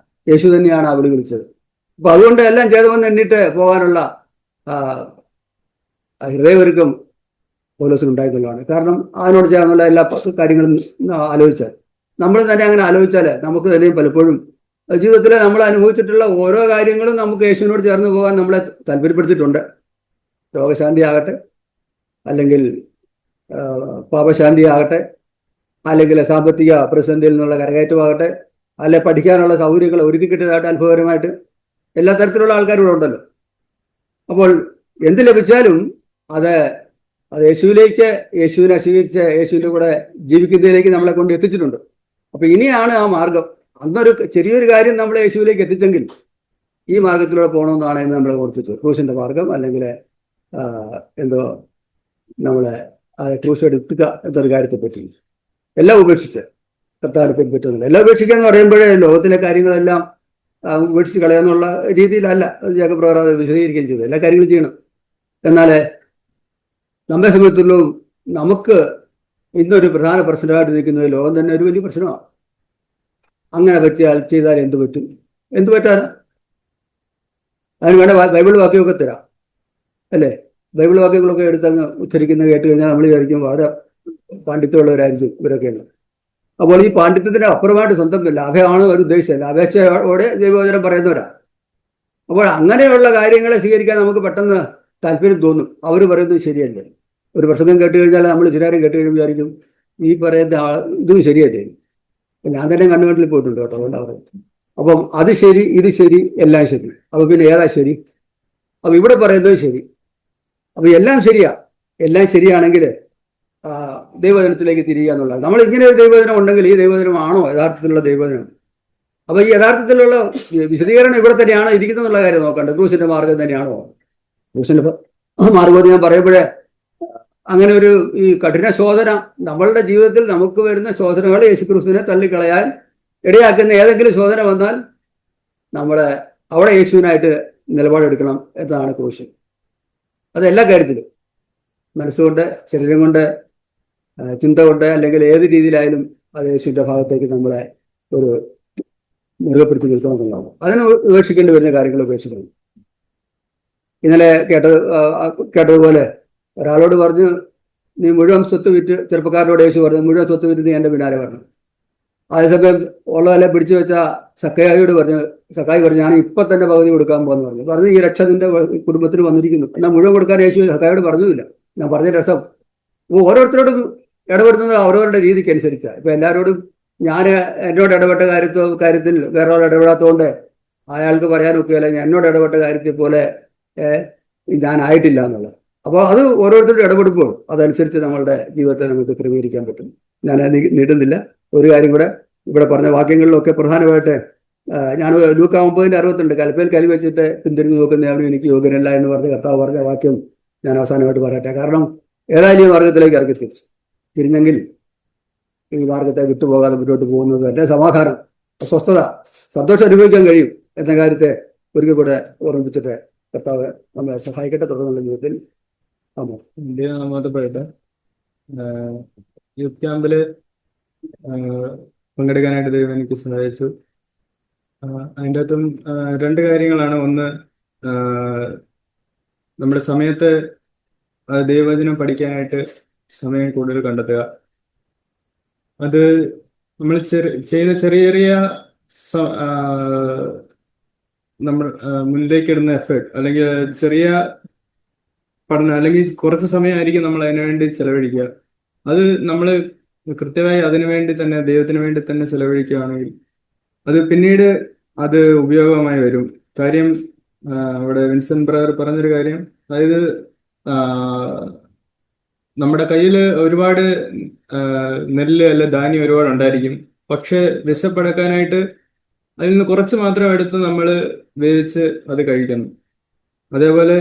യേശു തന്നെയാണ് ആ വിളി വിളിച്ചത്. അപ്പൊ അതുകൊണ്ട് എല്ലാം ഛേദമെന്ന് എണ്ണിട്ട് പോകാനുള്ള ഹൃദയമൊരുക്കം പൗലോസിനുണ്ടായിരുന്നുള്ളതാണ്. കാരണം അതിനോട് ചേർന്നുള്ള എല്ലാ കാര്യങ്ങളും ആലോചിച്ചാൽ, നമ്മൾ തന്നെ അങ്ങനെ ആലോചിച്ചാൽ നമുക്ക് തന്നെയും പലപ്പോഴും ജീവിതത്തിൽ നമ്മൾ അനുഭവിച്ചിട്ടുള്ള ഓരോ കാര്യങ്ങളും നമുക്ക് യേശുവിനോട് ചേർന്ന് പോകാൻ നമ്മളെ താല്പര്യപ്പെടുത്തിയിട്ടുണ്ട്. രോഗശാന്തി ആകട്ടെ, അല്ലെങ്കിൽ പാപശാന്തി ആകട്ടെ, അല്ലെങ്കിൽ സാമ്പത്തിക പ്രതിസന്ധിയിൽ നിന്നുള്ള കരകയറ്റമാകട്ടെ, അല്ലെ പഠിക്കാനുള്ള സൗകര്യങ്ങൾ ഒരുക്കി കിട്ടിയതായിട്ട് അത്ഭുതകരമായിട്ട് എല്ലാ തരത്തിലുള്ള ആൾക്കാരും ഉണ്ടല്ലോ. അപ്പോൾ എന്ത് ലഭിച്ചാലും അത് യേശുവിലേക്ക്, യേശുവിനെ സ്വീകരിച്ച് യേശുവിൻ്റെ കൂടെ ജീവിക്കുന്നതിലേക്ക് നമ്മളെ കൊണ്ട് എത്തിച്ചിട്ടുണ്ട്. അപ്പൊ ഇനിയാണ് ആ മാർഗം. അന്നൊരു ചെറിയൊരു കാര്യം നമ്മളെ യേശുവിലേക്ക് എത്തിച്ചെങ്കിൽ ഈ മാർഗത്തിലൂടെ പോകണമെന്നാണ് എന്ന് നമ്മളെ ഓർപ്പിച്ചത്. ക്രൂശിന്റെ മാർഗം, അല്ലെങ്കിൽ എന്തോ നമ്മളെ ക്രൂശ് എടുത്തുക എന്നൊരു കാര്യത്തെ പറ്റി എല്ലാം ഉപേക്ഷിച്ച് കർത്താവിനെ പിൻപറ്റുന്നില്ല. എല്ലാം ഉപേക്ഷിക്കുക എന്ന് പറയുമ്പോഴേ ലോകത്തിലെ കാര്യങ്ങളെല്ലാം ഉപേക്ഷിച്ച് കളയാന്നുള്ള രീതിയിലല്ല ജേക്കബ് ബ്രദർ അത് വിശദീകരിക്കുകയും ചെയ്തത്. എല്ലാ കാര്യങ്ങളും ചെയ്യണം. എന്നാൽ നമ്മെ സംബന്ധിച്ചുള്ളൂ നമുക്ക് ഇന്നൊരു പ്രധാന പ്രശ്നമായിട്ട് നിൽക്കുന്നത് ലോകം തന്നെ ഒരു വലിയ പ്രശ്നമാണ്. അങ്ങനെ പറ്റിയാൽ ചെയ്താൽ എന്ത് പറ്റും? എന്ത് പറ്റാൻ? അതിന് വേണ്ട ബൈബിൾ വാക്യമൊക്കെ തരാം അല്ലേ? ബൈബിൾ വാക്യങ്ങളൊക്കെ എടുത്തങ്ങ് ഉച്ചരിക്കുന്നത് കേട്ട് കഴിഞ്ഞാൽ നമ്മൾ വിചാരിക്കും വളരെ പാണ്ഡിത്യമുള്ളവരായിരിക്കും ഇവരൊക്കെയാണ്. അപ്പോൾ ഈ പാണ്ഡിത്യത്തിന് അപ്പുറമായിട്ട് സ്വന്തം ലാഭമാണ് അവർ ഉദ്ദേശിച്ചത്. ലാഭേച്ഛയോടെ ദൈവവചനം പറയുന്നവരാ. അപ്പോൾ അങ്ങനെയുള്ള കാര്യങ്ങളെ സ്വീകരിക്കാൻ നമുക്ക് പെട്ടെന്ന് താല്പര്യം തോന്നും. അവർ പറയുന്നത് ശരിയല്ലേ? ഒരു പ്രസംഗം കേട്ട് കഴിഞ്ഞാൽ നമ്മൾ ചിലരും കേട്ട് കഴിയുമ്പോൾ വിചാരിക്കും ഈ പറയുന്ന ഇതും ശരിയല്ലേ? ഞാൻ തന്നെ കണ്ണുകെട്ടിൽ പോയിട്ടുണ്ട് കേട്ടോ, അതുകൊണ്ട് പറയുന്നത്. അപ്പം അത് ശരി, ഇത് ശരി, എല്ലാം ശരി. അപ്പൊ പിന്നെ ഏതാ ശരി? അപ്പൊ ഇവിടെ പറയുന്നത് ശരി. അപ്പൊ എല്ലാം ശരിയാ. എല്ലാം ശരിയാണെങ്കിൽ ദൈവവചനത്തിലേക്ക് തിരിയുക എന്നുള്ളത്. നമ്മൾ ഇങ്ങനെ ഒരു ദൈവവചനം ഉണ്ടെങ്കിൽ ഈ ദൈവവചനമാണോ യഥാർത്ഥത്തിലുള്ള ദൈവവചനം? അപ്പൊ ഈ യഥാർത്ഥത്തിലുള്ള വിശദീകരണം ഇവിടെ തന്നെയാണോ ഇരിക്കുന്നത് എന്നുള്ള കാര്യം നോക്കണ്ട. ക്രൂശിന്റെ മാർഗം തന്നെയാണോ? ക്രൂശിന്റെ മാർഗം ഞാൻ പറയുമ്പോഴേ അങ്ങനെ ഒരു ഈ കഠിന ശോധന നമ്മളുടെ ജീവിതത്തിൽ നമുക്ക് വരുന്ന ശോധനകൾ യേശുക്രിസ്തുവിനെ തള്ളിക്കളയാൻ ഇടയാക്കുന്ന ഏതെങ്കിലും ശോധന വന്നാൽ നമ്മളെ അവിടെ യേശുവിനായിട്ട് നിലപാടെടുക്കണം എന്നതാണ് ക്രൂശ്. അത് എല്ലാ കാര്യത്തിലും, മനസ്സുകൊണ്ട്, ശരീരം കൊണ്ട്, ചിന്ത കൊണ്ട്, അല്ലെങ്കിൽ ഏത് രീതിയിലായാലും അത് യേശുവിൻ്റെ ഭാഗത്തേക്ക് നമ്മളെ ഒരു മുറുകപ്പെടുത്തി നിൽക്കണമെന്നുണ്ടാവും. അതിന് ഉപേക്ഷിക്കേണ്ടി വരുന്ന കാര്യങ്ങൾ ഉപേക്ഷിക്കണം. ഇന്നലെ കേട്ടതുപോലെ ഒരാളോട് പറഞ്ഞു നീ മുഴുവൻ സ്വത്ത് വിറ്റ്, ചെറുപ്പക്കാരോട് യേശു പറഞ്ഞു മുഴുവൻ സ്വത്ത് വിറ്റ് നീ എൻ്റെ പിന്നാലെ പറഞ്ഞു. അതേസമയം ഉള്ളതെല്ലാം പിടിച്ചു വെച്ച സക്കായിയോട് സക്കായി പറഞ്ഞു ഞാൻ ഇപ്പൊ തന്നെ പകുതി കൊടുക്കാൻ പോകുന്നു പറഞ്ഞു ഈ രക്ഷ നിന്റെ കുടുംബത്തിന് വന്നിരിക്കുന്നു. എന്നാൽ മുഴുവൻ കൊടുക്കാൻ യേശു സക്കായോട് പറഞ്ഞില്ല. ഞാൻ പറഞ്ഞ രസം ഓരോരുത്തരോടും ഇടപെടുന്നത് അവരവരുടെ രീതിക്ക് അനുസരിച്ചാണ്. ഇപ്പൊ എല്ലാവരോടും ഞാൻ എന്നോട് ഇടപെട്ട കാര്യത്തിൽ വേറൊരാൾ ഇടപെടാത്തതുകൊണ്ട് അയാൾക്ക് പറയാനൊക്കെയല്ല എന്നോട് ഇടപെട്ട കാര്യത്തെ പോലെ ഞാനായിട്ടില്ല എന്നുള്ളത്. അപ്പോൾ അത് ഓരോരുത്തരും ഇടപെടുമ്പോൾ അതനുസരിച്ച് നമ്മളുടെ ജീവിതത്തെ നമുക്ക് ക്രമീകരിക്കാൻ പറ്റും. ഞാൻ നീട്ടുന്നില്ല. ഒരു കാര്യം കൂടെ ഇവിടെ പറഞ്ഞ വാക്യങ്ങളിലൊക്കെ പ്രധാനമായിട്ട് ഞാൻ ലൂക്ക 9:62 കൽപ്പയിൽ കലി വെച്ചിട്ട് പിന്തിരിഞ്ഞു നോക്കുന്നവനും എനിക്ക് യോഗ്യനല്ല എന്ന് പറഞ്ഞ് കർത്താവ് പറഞ്ഞ വാക്യം ഞാൻ അവസാനമായിട്ട് പറയട്ടെ. കാരണം ഏതായാലും ഈ മാർഗത്തിലേക്ക് ഇറക്കി തിരിഞ്ഞെങ്കിൽ ഈ മാർഗത്തെ വിട്ടുപോകാതെ മുന്നോട്ട് പോകുന്നത് എൻ്റെ സമാധാനം, സ്വസ്ഥത, സന്തോഷം അനുഭവിക്കാൻ കഴിയും എന്ന കാര്യത്തെ ഒരിക്കൽ കൂടെ ഓർമ്മിപ്പിച്ചിട്ട് കർത്താവ് നമ്മളെ സഹായിക്കട്ടെ. തുടർന്നുള്ള ജീവിതത്തിൽ പറയട്ടെ. യൂത്ത് ക്യാമ്പില് പങ്കെടുക്കാനായിട്ട് ദൈവം എനിക്ക് സഹായിച്ചു. അതിൻ്റെ അകത്തും രണ്ട് കാര്യങ്ങളാണ്. ഒന്ന്, നമ്മുടെ സമയത്ത് ദൈവവചനം പഠിക്കാനായിട്ട് സമയം കൂടുതൽ കണ്ടെത്തുക. അത് നമ്മൾ ചെയ്ത ചെറിയ ചെറിയ നമ്മൾ മുന്നിലേക്കിടുന്ന എഫേർട്ട്, അല്ലെങ്കിൽ ചെറിയ പഠനം, അല്ലെങ്കിൽ കുറച്ച് സമയമായിരിക്കും നമ്മൾ അതിനു വേണ്ടി ചെലവഴിക്കുക. അത് നമ്മൾ കൃത്യമായി അതിനു വേണ്ടി തന്നെ, ദൈവത്തിന് വേണ്ടി തന്നെ ചെലവഴിക്കുകയാണെങ്കിൽ അത് പിന്നീട് അത് ഉപയോഗമായി വരും. കാര്യം അവിടെ വിൻസെന്റ് ബ്രദർ പറഞ്ഞൊരു കാര്യം, അതായത് നമ്മുടെ കയ്യിൽ ഒരുപാട് നെല്ല് അല്ല ധാന്യം ഒരുപാട് ഉണ്ടായിരിക്കും. പക്ഷെ വിശപ്പടക്കാനായിട്ട് അതിൽ നിന്ന് കുറച്ച് മാത്രം എടുത്ത് നമ്മൾ വേവിച്ച് അത് കഴിക്കണം. അതേപോലെ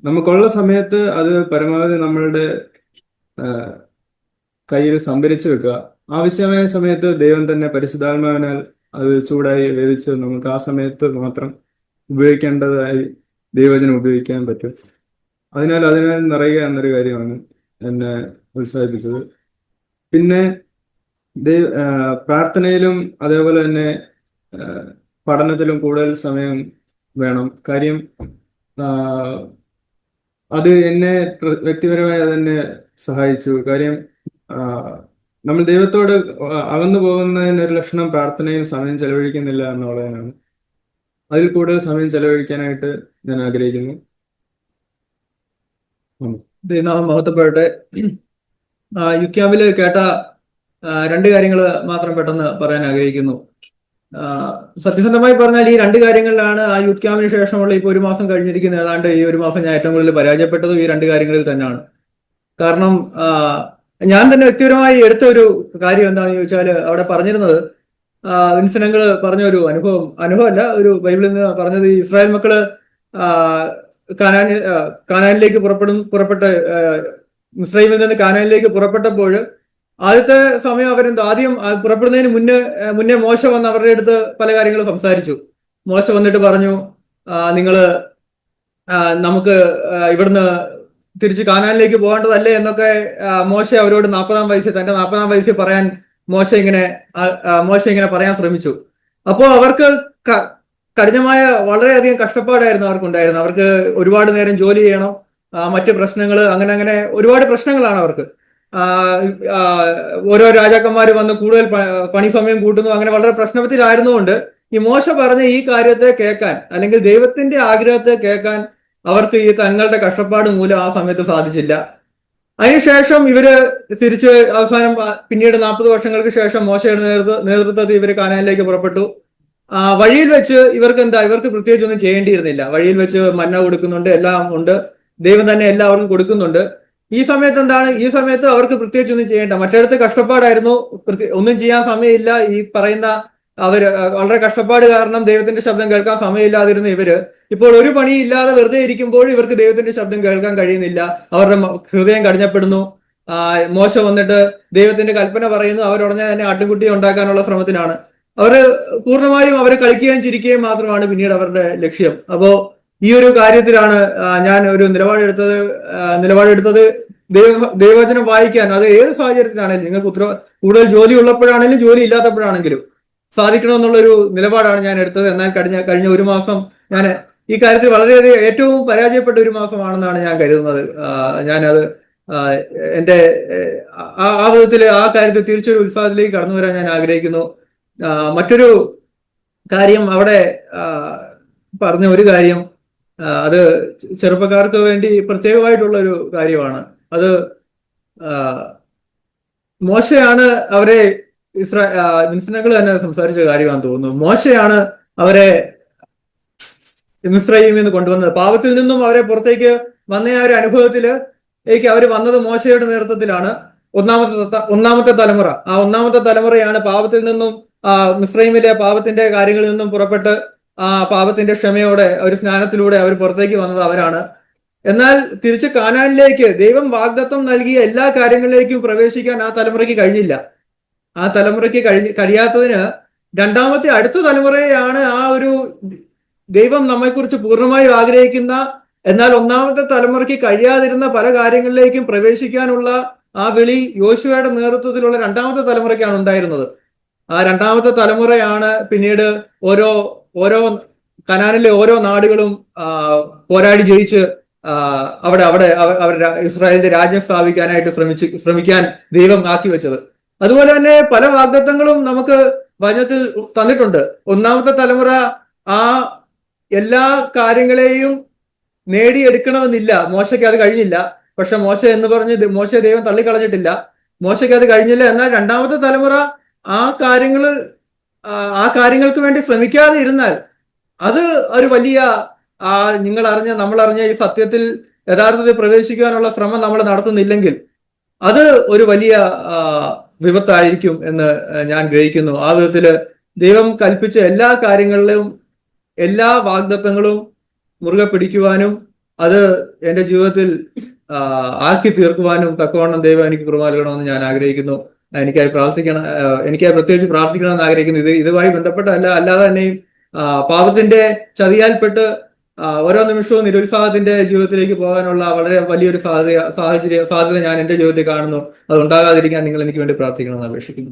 നമുക്കുള്ള സമയത്ത് അത് പരമാവധി നമ്മളുടെ കയ്യിൽ സംഭരിച്ചു വെക്കുക. ആവശ്യമായ സമയത്ത് ദൈവം തന്നെ പരിശുദ്ധാത്മാവിനാൽ അത് ചൂടായി വേവിച്ച് നമുക്ക് ആ സമയത്ത് മാത്രം ഉപയോഗിക്കേണ്ടതായി ദൈവവചനം ഉപയോഗിക്കാൻ പറ്റും. അതിനാൽ നിറയുക എന്നൊരു കാര്യമാണ് എന്നെ ഉത്സാഹിപ്പിച്ചത്. പിന്നെ പ്രാർത്ഥനയിലും അതേപോലെ തന്നെ പഠനത്തിലും കൂടുതൽ സമയം വേണം. കാര്യം അത് എന്നെ വ്യക്തിപരമായി അതെന്നെ സഹായിച്ചു. കാര്യം നമ്മൾ ദൈവത്തോട് അകന്നു പോകുന്നതിനൊരു ലക്ഷണം പ്രാർത്ഥനയിൽ സമയം ചെലവഴിക്കുന്നില്ല എന്നുള്ളതിനാണ്. അതിൽ കൂടുതൽ സമയം ചെലവഴിക്കാനായിട്ട് ഞാൻ ആഗ്രഹിക്കുന്നു. ദൈവനാമം മഹത്വപ്പെടട്ടെ. യുക്യാമ്പില് കേട്ട രണ്ട് കാര്യങ്ങൾ മാത്രം പെട്ടെന്ന് പറയാൻ ആഗ്രഹിക്കുന്നു. സത്യസന്ധമായി പറഞ്ഞാൽ ഈ രണ്ട് കാര്യങ്ങളിലാണ് ആ യൂത്ത് ക്യാമ്പിന് ശേഷമുള്ള ഇപ്പോൾ ഒരു മാസം കഴിഞ്ഞിരിക്കുന്ന ഏതാണ്ട് ഈ ഒരു മാസം ഞാൻ ഏറ്റവും കൂടുതൽ പരാജയപ്പെട്ടതും ഈ രണ്ട് കാര്യങ്ങളിൽ തന്നെയാണ്. കാരണം ഞാൻ തന്നെ വ്യക്തിപരമായി എടുത്ത ഒരു കാര്യം എന്താണെന്ന് ചോദിച്ചാൽ, അവിടെ പറഞ്ഞിരുന്നത് വിൻസനങ്ങള് പറഞ്ഞ ഒരു അനുഭവമല്ല, ഒരു ബൈബിളിൽ നിന്ന് പറഞ്ഞത്, ഈ ഇസ്രായേൽ മക്കള് കാനാനിലേക്ക് പുറപ്പെട്ട് മിസ്രൈമിൽ നിന്ന് കാനാനിലേക്ക് പുറപ്പെട്ടപ്പോൾ ആദ്യത്തെ സമയം ആദ്യം പുറപ്പെടുന്നതിന് മുന്നേ മോശ വന്ന് അവരുടെ അടുത്ത് പല കാര്യങ്ങളും സംസാരിച്ചു. മോശ വന്നിട്ട് പറഞ്ഞു, നമുക്ക് ഇവിടുന്ന് തിരിച്ച് കാനാനിലേക്ക് പോകേണ്ടതല്ലേ എന്നൊക്കെ മോശ അവരോട് തന്റെ 40-ാം വയസ്സിൽ പറയാൻ മോശ ഇങ്ങനെ പറയാൻ ശ്രമിച്ചു. അപ്പോൾ അവർക്ക് കഠിനമായ വളരെയധികം കഷ്ടപ്പാടായിരുന്നു അവർക്കുണ്ടായിരുന്നത്. അവർക്ക് ഒരുപാട് നേരം ജോലി ചെയ്യണം, മറ്റ് പ്രശ്നങ്ങൾ, അങ്ങനെ ഒരുപാട് പ്രശ്നങ്ങളാണ് അവർക്ക്. ഓരോ രാജാക്കന്മാർ വന്ന് കൂടുതൽ പണി സമയം കൂട്ടുന്നു, അങ്ങനെ വളരെ പ്രശ്നത്തിലായിരുന്നുകൊണ്ട് ഈ മോശ പറഞ്ഞ ഈ കാര്യത്തെ കേൾക്കാൻ, അല്ലെങ്കിൽ ദൈവത്തിന്റെ ആഗ്രഹത്തെ കേൾക്കാൻ അവർക്ക് ഈ തങ്ങളുടെ കഷ്ടപ്പാട് മൂലം ആ സമയത്ത് സാധിച്ചില്ല. അതിനുശേഷം ഇവര് തിരിച്ച് അവസാനം പിന്നീട് 40 വർഷങ്ങൾക്ക് ശേഷം മോശയുടെ നേതൃത്വത്തിൽ ഇവര് കാനാനിലേക്ക് പുറപ്പെട്ടു. വഴിയിൽ വെച്ച് ഇവർക്ക് പ്രത്യേകിച്ച് ഒന്നും ചെയ്യേണ്ടിയിരുന്നില്ല. വഴിയിൽ വെച്ച് മന്ന കൊടുക്കുന്നുണ്ട്, എല്ലാം ഉണ്ട്, ദൈവം തന്നെ എല്ലാവർക്കും കൊടുക്കുന്നുണ്ട്. ഈ സമയത്ത് അവർക്ക് പ്രത്യേകിച്ച് ഒന്നും ചെയ്യേണ്ട, മറ്റിടത്ത് കഷ്ടപ്പാടായിരുന്നു, ഒന്നും ചെയ്യാൻ സമയമില്ല. ഈ പറയുന്ന വളരെ കഷ്ടപ്പാട് കാരണം ദൈവത്തിന്റെ ശബ്ദം കേൾക്കാൻ സമയമില്ലാതിരുന്ന ഇവര് ഇപ്പോൾ ഒരു പണിയില്ലാതെ വെറുതെ ഇരിക്കുമ്പോൾ ഇവർക്ക് ദൈവത്തിന്റെ ശബ്ദം കേൾക്കാൻ കഴിയുന്നില്ല. അവരുടെ ഹൃദയം കഠിനപ്പെടുന്നു. മോശ വന്നിട്ട് ദൈവത്തിന്റെ കൽപ്പന പറയുന്നു, അവരുടനെ തന്നെ ആട്ടിൻകുട്ടിയെ ഉണ്ടാക്കാനുള്ള ശ്രമത്തിലാണ്. പൂർണ്ണമായും അവർ കളിക്കുകയും ചിരിക്കുകയും മാത്രമാണ് പിന്നീട് അവരുടെ ലക്ഷ്യം. അപ്പോ ഈ ഒരു കാര്യത്തിലാണ് ഞാൻ ഒരു നിലപാടെടുത്തത്. ദൈവവചനം വായിക്കാൻ, അത് ഏത് സാഹചര്യത്തിലാണെങ്കിലും, നിങ്ങൾക്ക് കൂടുതൽ ജോലി ഉള്ളപ്പോഴാണെങ്കിലും ജോലി ഇല്ലാത്തപ്പോഴാണെങ്കിലും സാധിക്കണമെന്നുള്ളൊരു നിലപാടാണ് ഞാൻ എടുത്തത്. എന്നാൽ കഴിഞ്ഞ ഒരു മാസം ഞാൻ ഈ കാര്യത്തിൽ വളരെയധികം ഏറ്റവും പരാജയപ്പെട്ട ഒരു മാസമാണെന്നാണ് ഞാൻ കരുതുന്നത്. ഞാനത് എന്റെ ആ വിധത്തിൽ ആ കാര്യത്തിൽ തിരിച്ചൊരു ഉത്സാഹത്തിലേക്ക് കടന്നു വരാൻ ഞാൻ ആഗ്രഹിക്കുന്നു. മറ്റൊരു കാര്യം അവിടെ പറഞ്ഞ ഒരു കാര്യം, അത് ചെറുപ്പക്കാർക്ക് വേണ്ടി പ്രത്യേകമായിട്ടുള്ള ഒരു കാര്യമാണ്. അത് മോശയാണ് അവരെ മിസ്രൈമികൾ തന്നെ സംസാരിച്ച കാര്യമാണെന്ന് തോന്നുന്നു. മോശയാണ് അവരെ മിസ്രൈമിൽ നിന്ന് കൊണ്ടുവന്നത്. പാപത്തിൽ നിന്നും അവരെ പുറത്തേക്ക് വന്ന ആ ഒരു അനുഭവത്തിലേക്ക് അവർ വന്നത് മോശയുടെ നേതൃത്വത്തിലാണ്. ഒന്നാമത്തെ തലമുറ, ആ ഒന്നാമത്തെ തലമുറയാണ് പാപത്തിൽ നിന്നും മിസ്രൈമിലെ പാപത്തിന്റെ കാര്യങ്ങളിൽ നിന്നും പുറപ്പെട്ട് പാപത്തിന്റെ ക്ഷമയോടെ ഒരു സ്നാനത്തിലൂടെ അവർ പുറത്തേക്ക് വന്നത് അവരാണ്. എന്നാൽ തിരിച്ച് കാനാനിലേക്ക് ദൈവം വാഗ്ദത്തം നൽകിയ എല്ലാ കാര്യങ്ങളിലേക്കും പ്രവേശിക്കാൻ ആ തലമുറയ്ക്ക് കഴിഞ്ഞില്ല. ആ തലമുറയ്ക്ക് കഴിയാത്തതിന് അടുത്ത തലമുറയാണ് ആ ഒരു ദൈവം നമ്മെക്കുറിച്ച് പൂർണ്ണമായും ആഗ്രഹിക്കുന്ന, എന്നാൽ ഒന്നാമത്തെ തലമുറയ്ക്ക് കഴിയാതിരുന്ന പല കാര്യങ്ങളിലേക്കും പ്രവേശിക്കാനുള്ള ആ വിളി യോശുവയുടെ നേതൃത്വത്തിലുള്ള രണ്ടാമത്തെ തലമുറയ്ക്കാണ് ഉണ്ടായിരുന്നത്. ആ രണ്ടാമത്തെ തലമുറയാണ് പിന്നീട് ഓരോ കനാനിലെ ഓരോ നാടുകളും പോരാടി ജയിച്ച് അവിടെ അവിടെ അവർ ഇസ്രായേലിന്റെ രാജ്യം സ്ഥാപിക്കാനായിട്ട് ശ്രമിക്കാൻ ദൈവം ആക്കി വെച്ചത്. അതുപോലെ തന്നെ പല വാഗ്ദത്തങ്ങളും നമുക്ക് വചനത്തിൽ തന്നിട്ടുണ്ട്. ഒന്നാമത്തെ തലമുറ ആ എല്ലാ കാര്യങ്ങളെയും നേടിയെടുക്കണമെന്നില്ല. മോശയ്ക്ക് അത് കഴിഞ്ഞില്ല. പക്ഷെ മോശ എന്ന് പറഞ്ഞ് മോശയെ ദൈവം തള്ളിക്കളഞ്ഞിട്ടില്ല. മോശയ്ക്ക് അത് കഴിഞ്ഞില്ല. എന്നാൽ രണ്ടാമത്തെ തലമുറ ആ കാര്യങ്ങൾക്ക് വേണ്ടി ശ്രമിക്കാതെ ഇരുന്നാൽ അത് ഒരു വലിയ നമ്മൾ അറിഞ്ഞ ഈ സത്യത്തിൽ യഥാർത്ഥത്തിൽ പ്രവേശിക്കുവാനുള്ള ശ്രമം നമ്മൾ നടത്തുന്നില്ലെങ്കിൽ അത് ഒരു വലിയ വിപത്തായിരിക്കും എന്ന് ഞാൻ ഗ്രഹിക്കുന്നു. ആ വിധത്തില് ദൈവം കൽപ്പിച്ച എല്ലാ കാര്യങ്ങളിലും എല്ലാ വാഗ്ദത്തങ്ങളും മുറുകെ പിടിക്കുവാനും അത് എൻ്റെ ജീവിതത്തിൽ ആക്കി തീർക്കുവാനും തക്കവണ്ണം ദൈവം എനിക്ക് കൃപ നൽകണമെന്ന് ഞാൻ ആഗ്രഹിക്കുന്നു. എനിക്കായി പ്രത്യേകിച്ച് പ്രാർത്ഥിക്കണമെന്ന് ആഗ്രഹിക്കുന്നു. ഇതുമായി ബന്ധപ്പെട്ടല്ല, അല്ലാതെ തന്നെയും പാപത്തിന്റെ ചതിയാൽപ്പെട്ട് ഓരോ നിമിഷവും നിരുത്സാഹത്തിന്റെ ജീവിതത്തിലേക്ക് പോകാനുള്ള വളരെ വലിയൊരു സാധ്യത ഞാൻ എൻ്റെ ജീവിതത്തിൽ കാണുന്നു. അത് ഉണ്ടാകാതിരിക്കാൻ നിങ്ങൾ എനിക്ക് വേണ്ടി പ്രാർത്ഥിക്കണമെന്ന് അപേക്ഷിക്കുന്നു.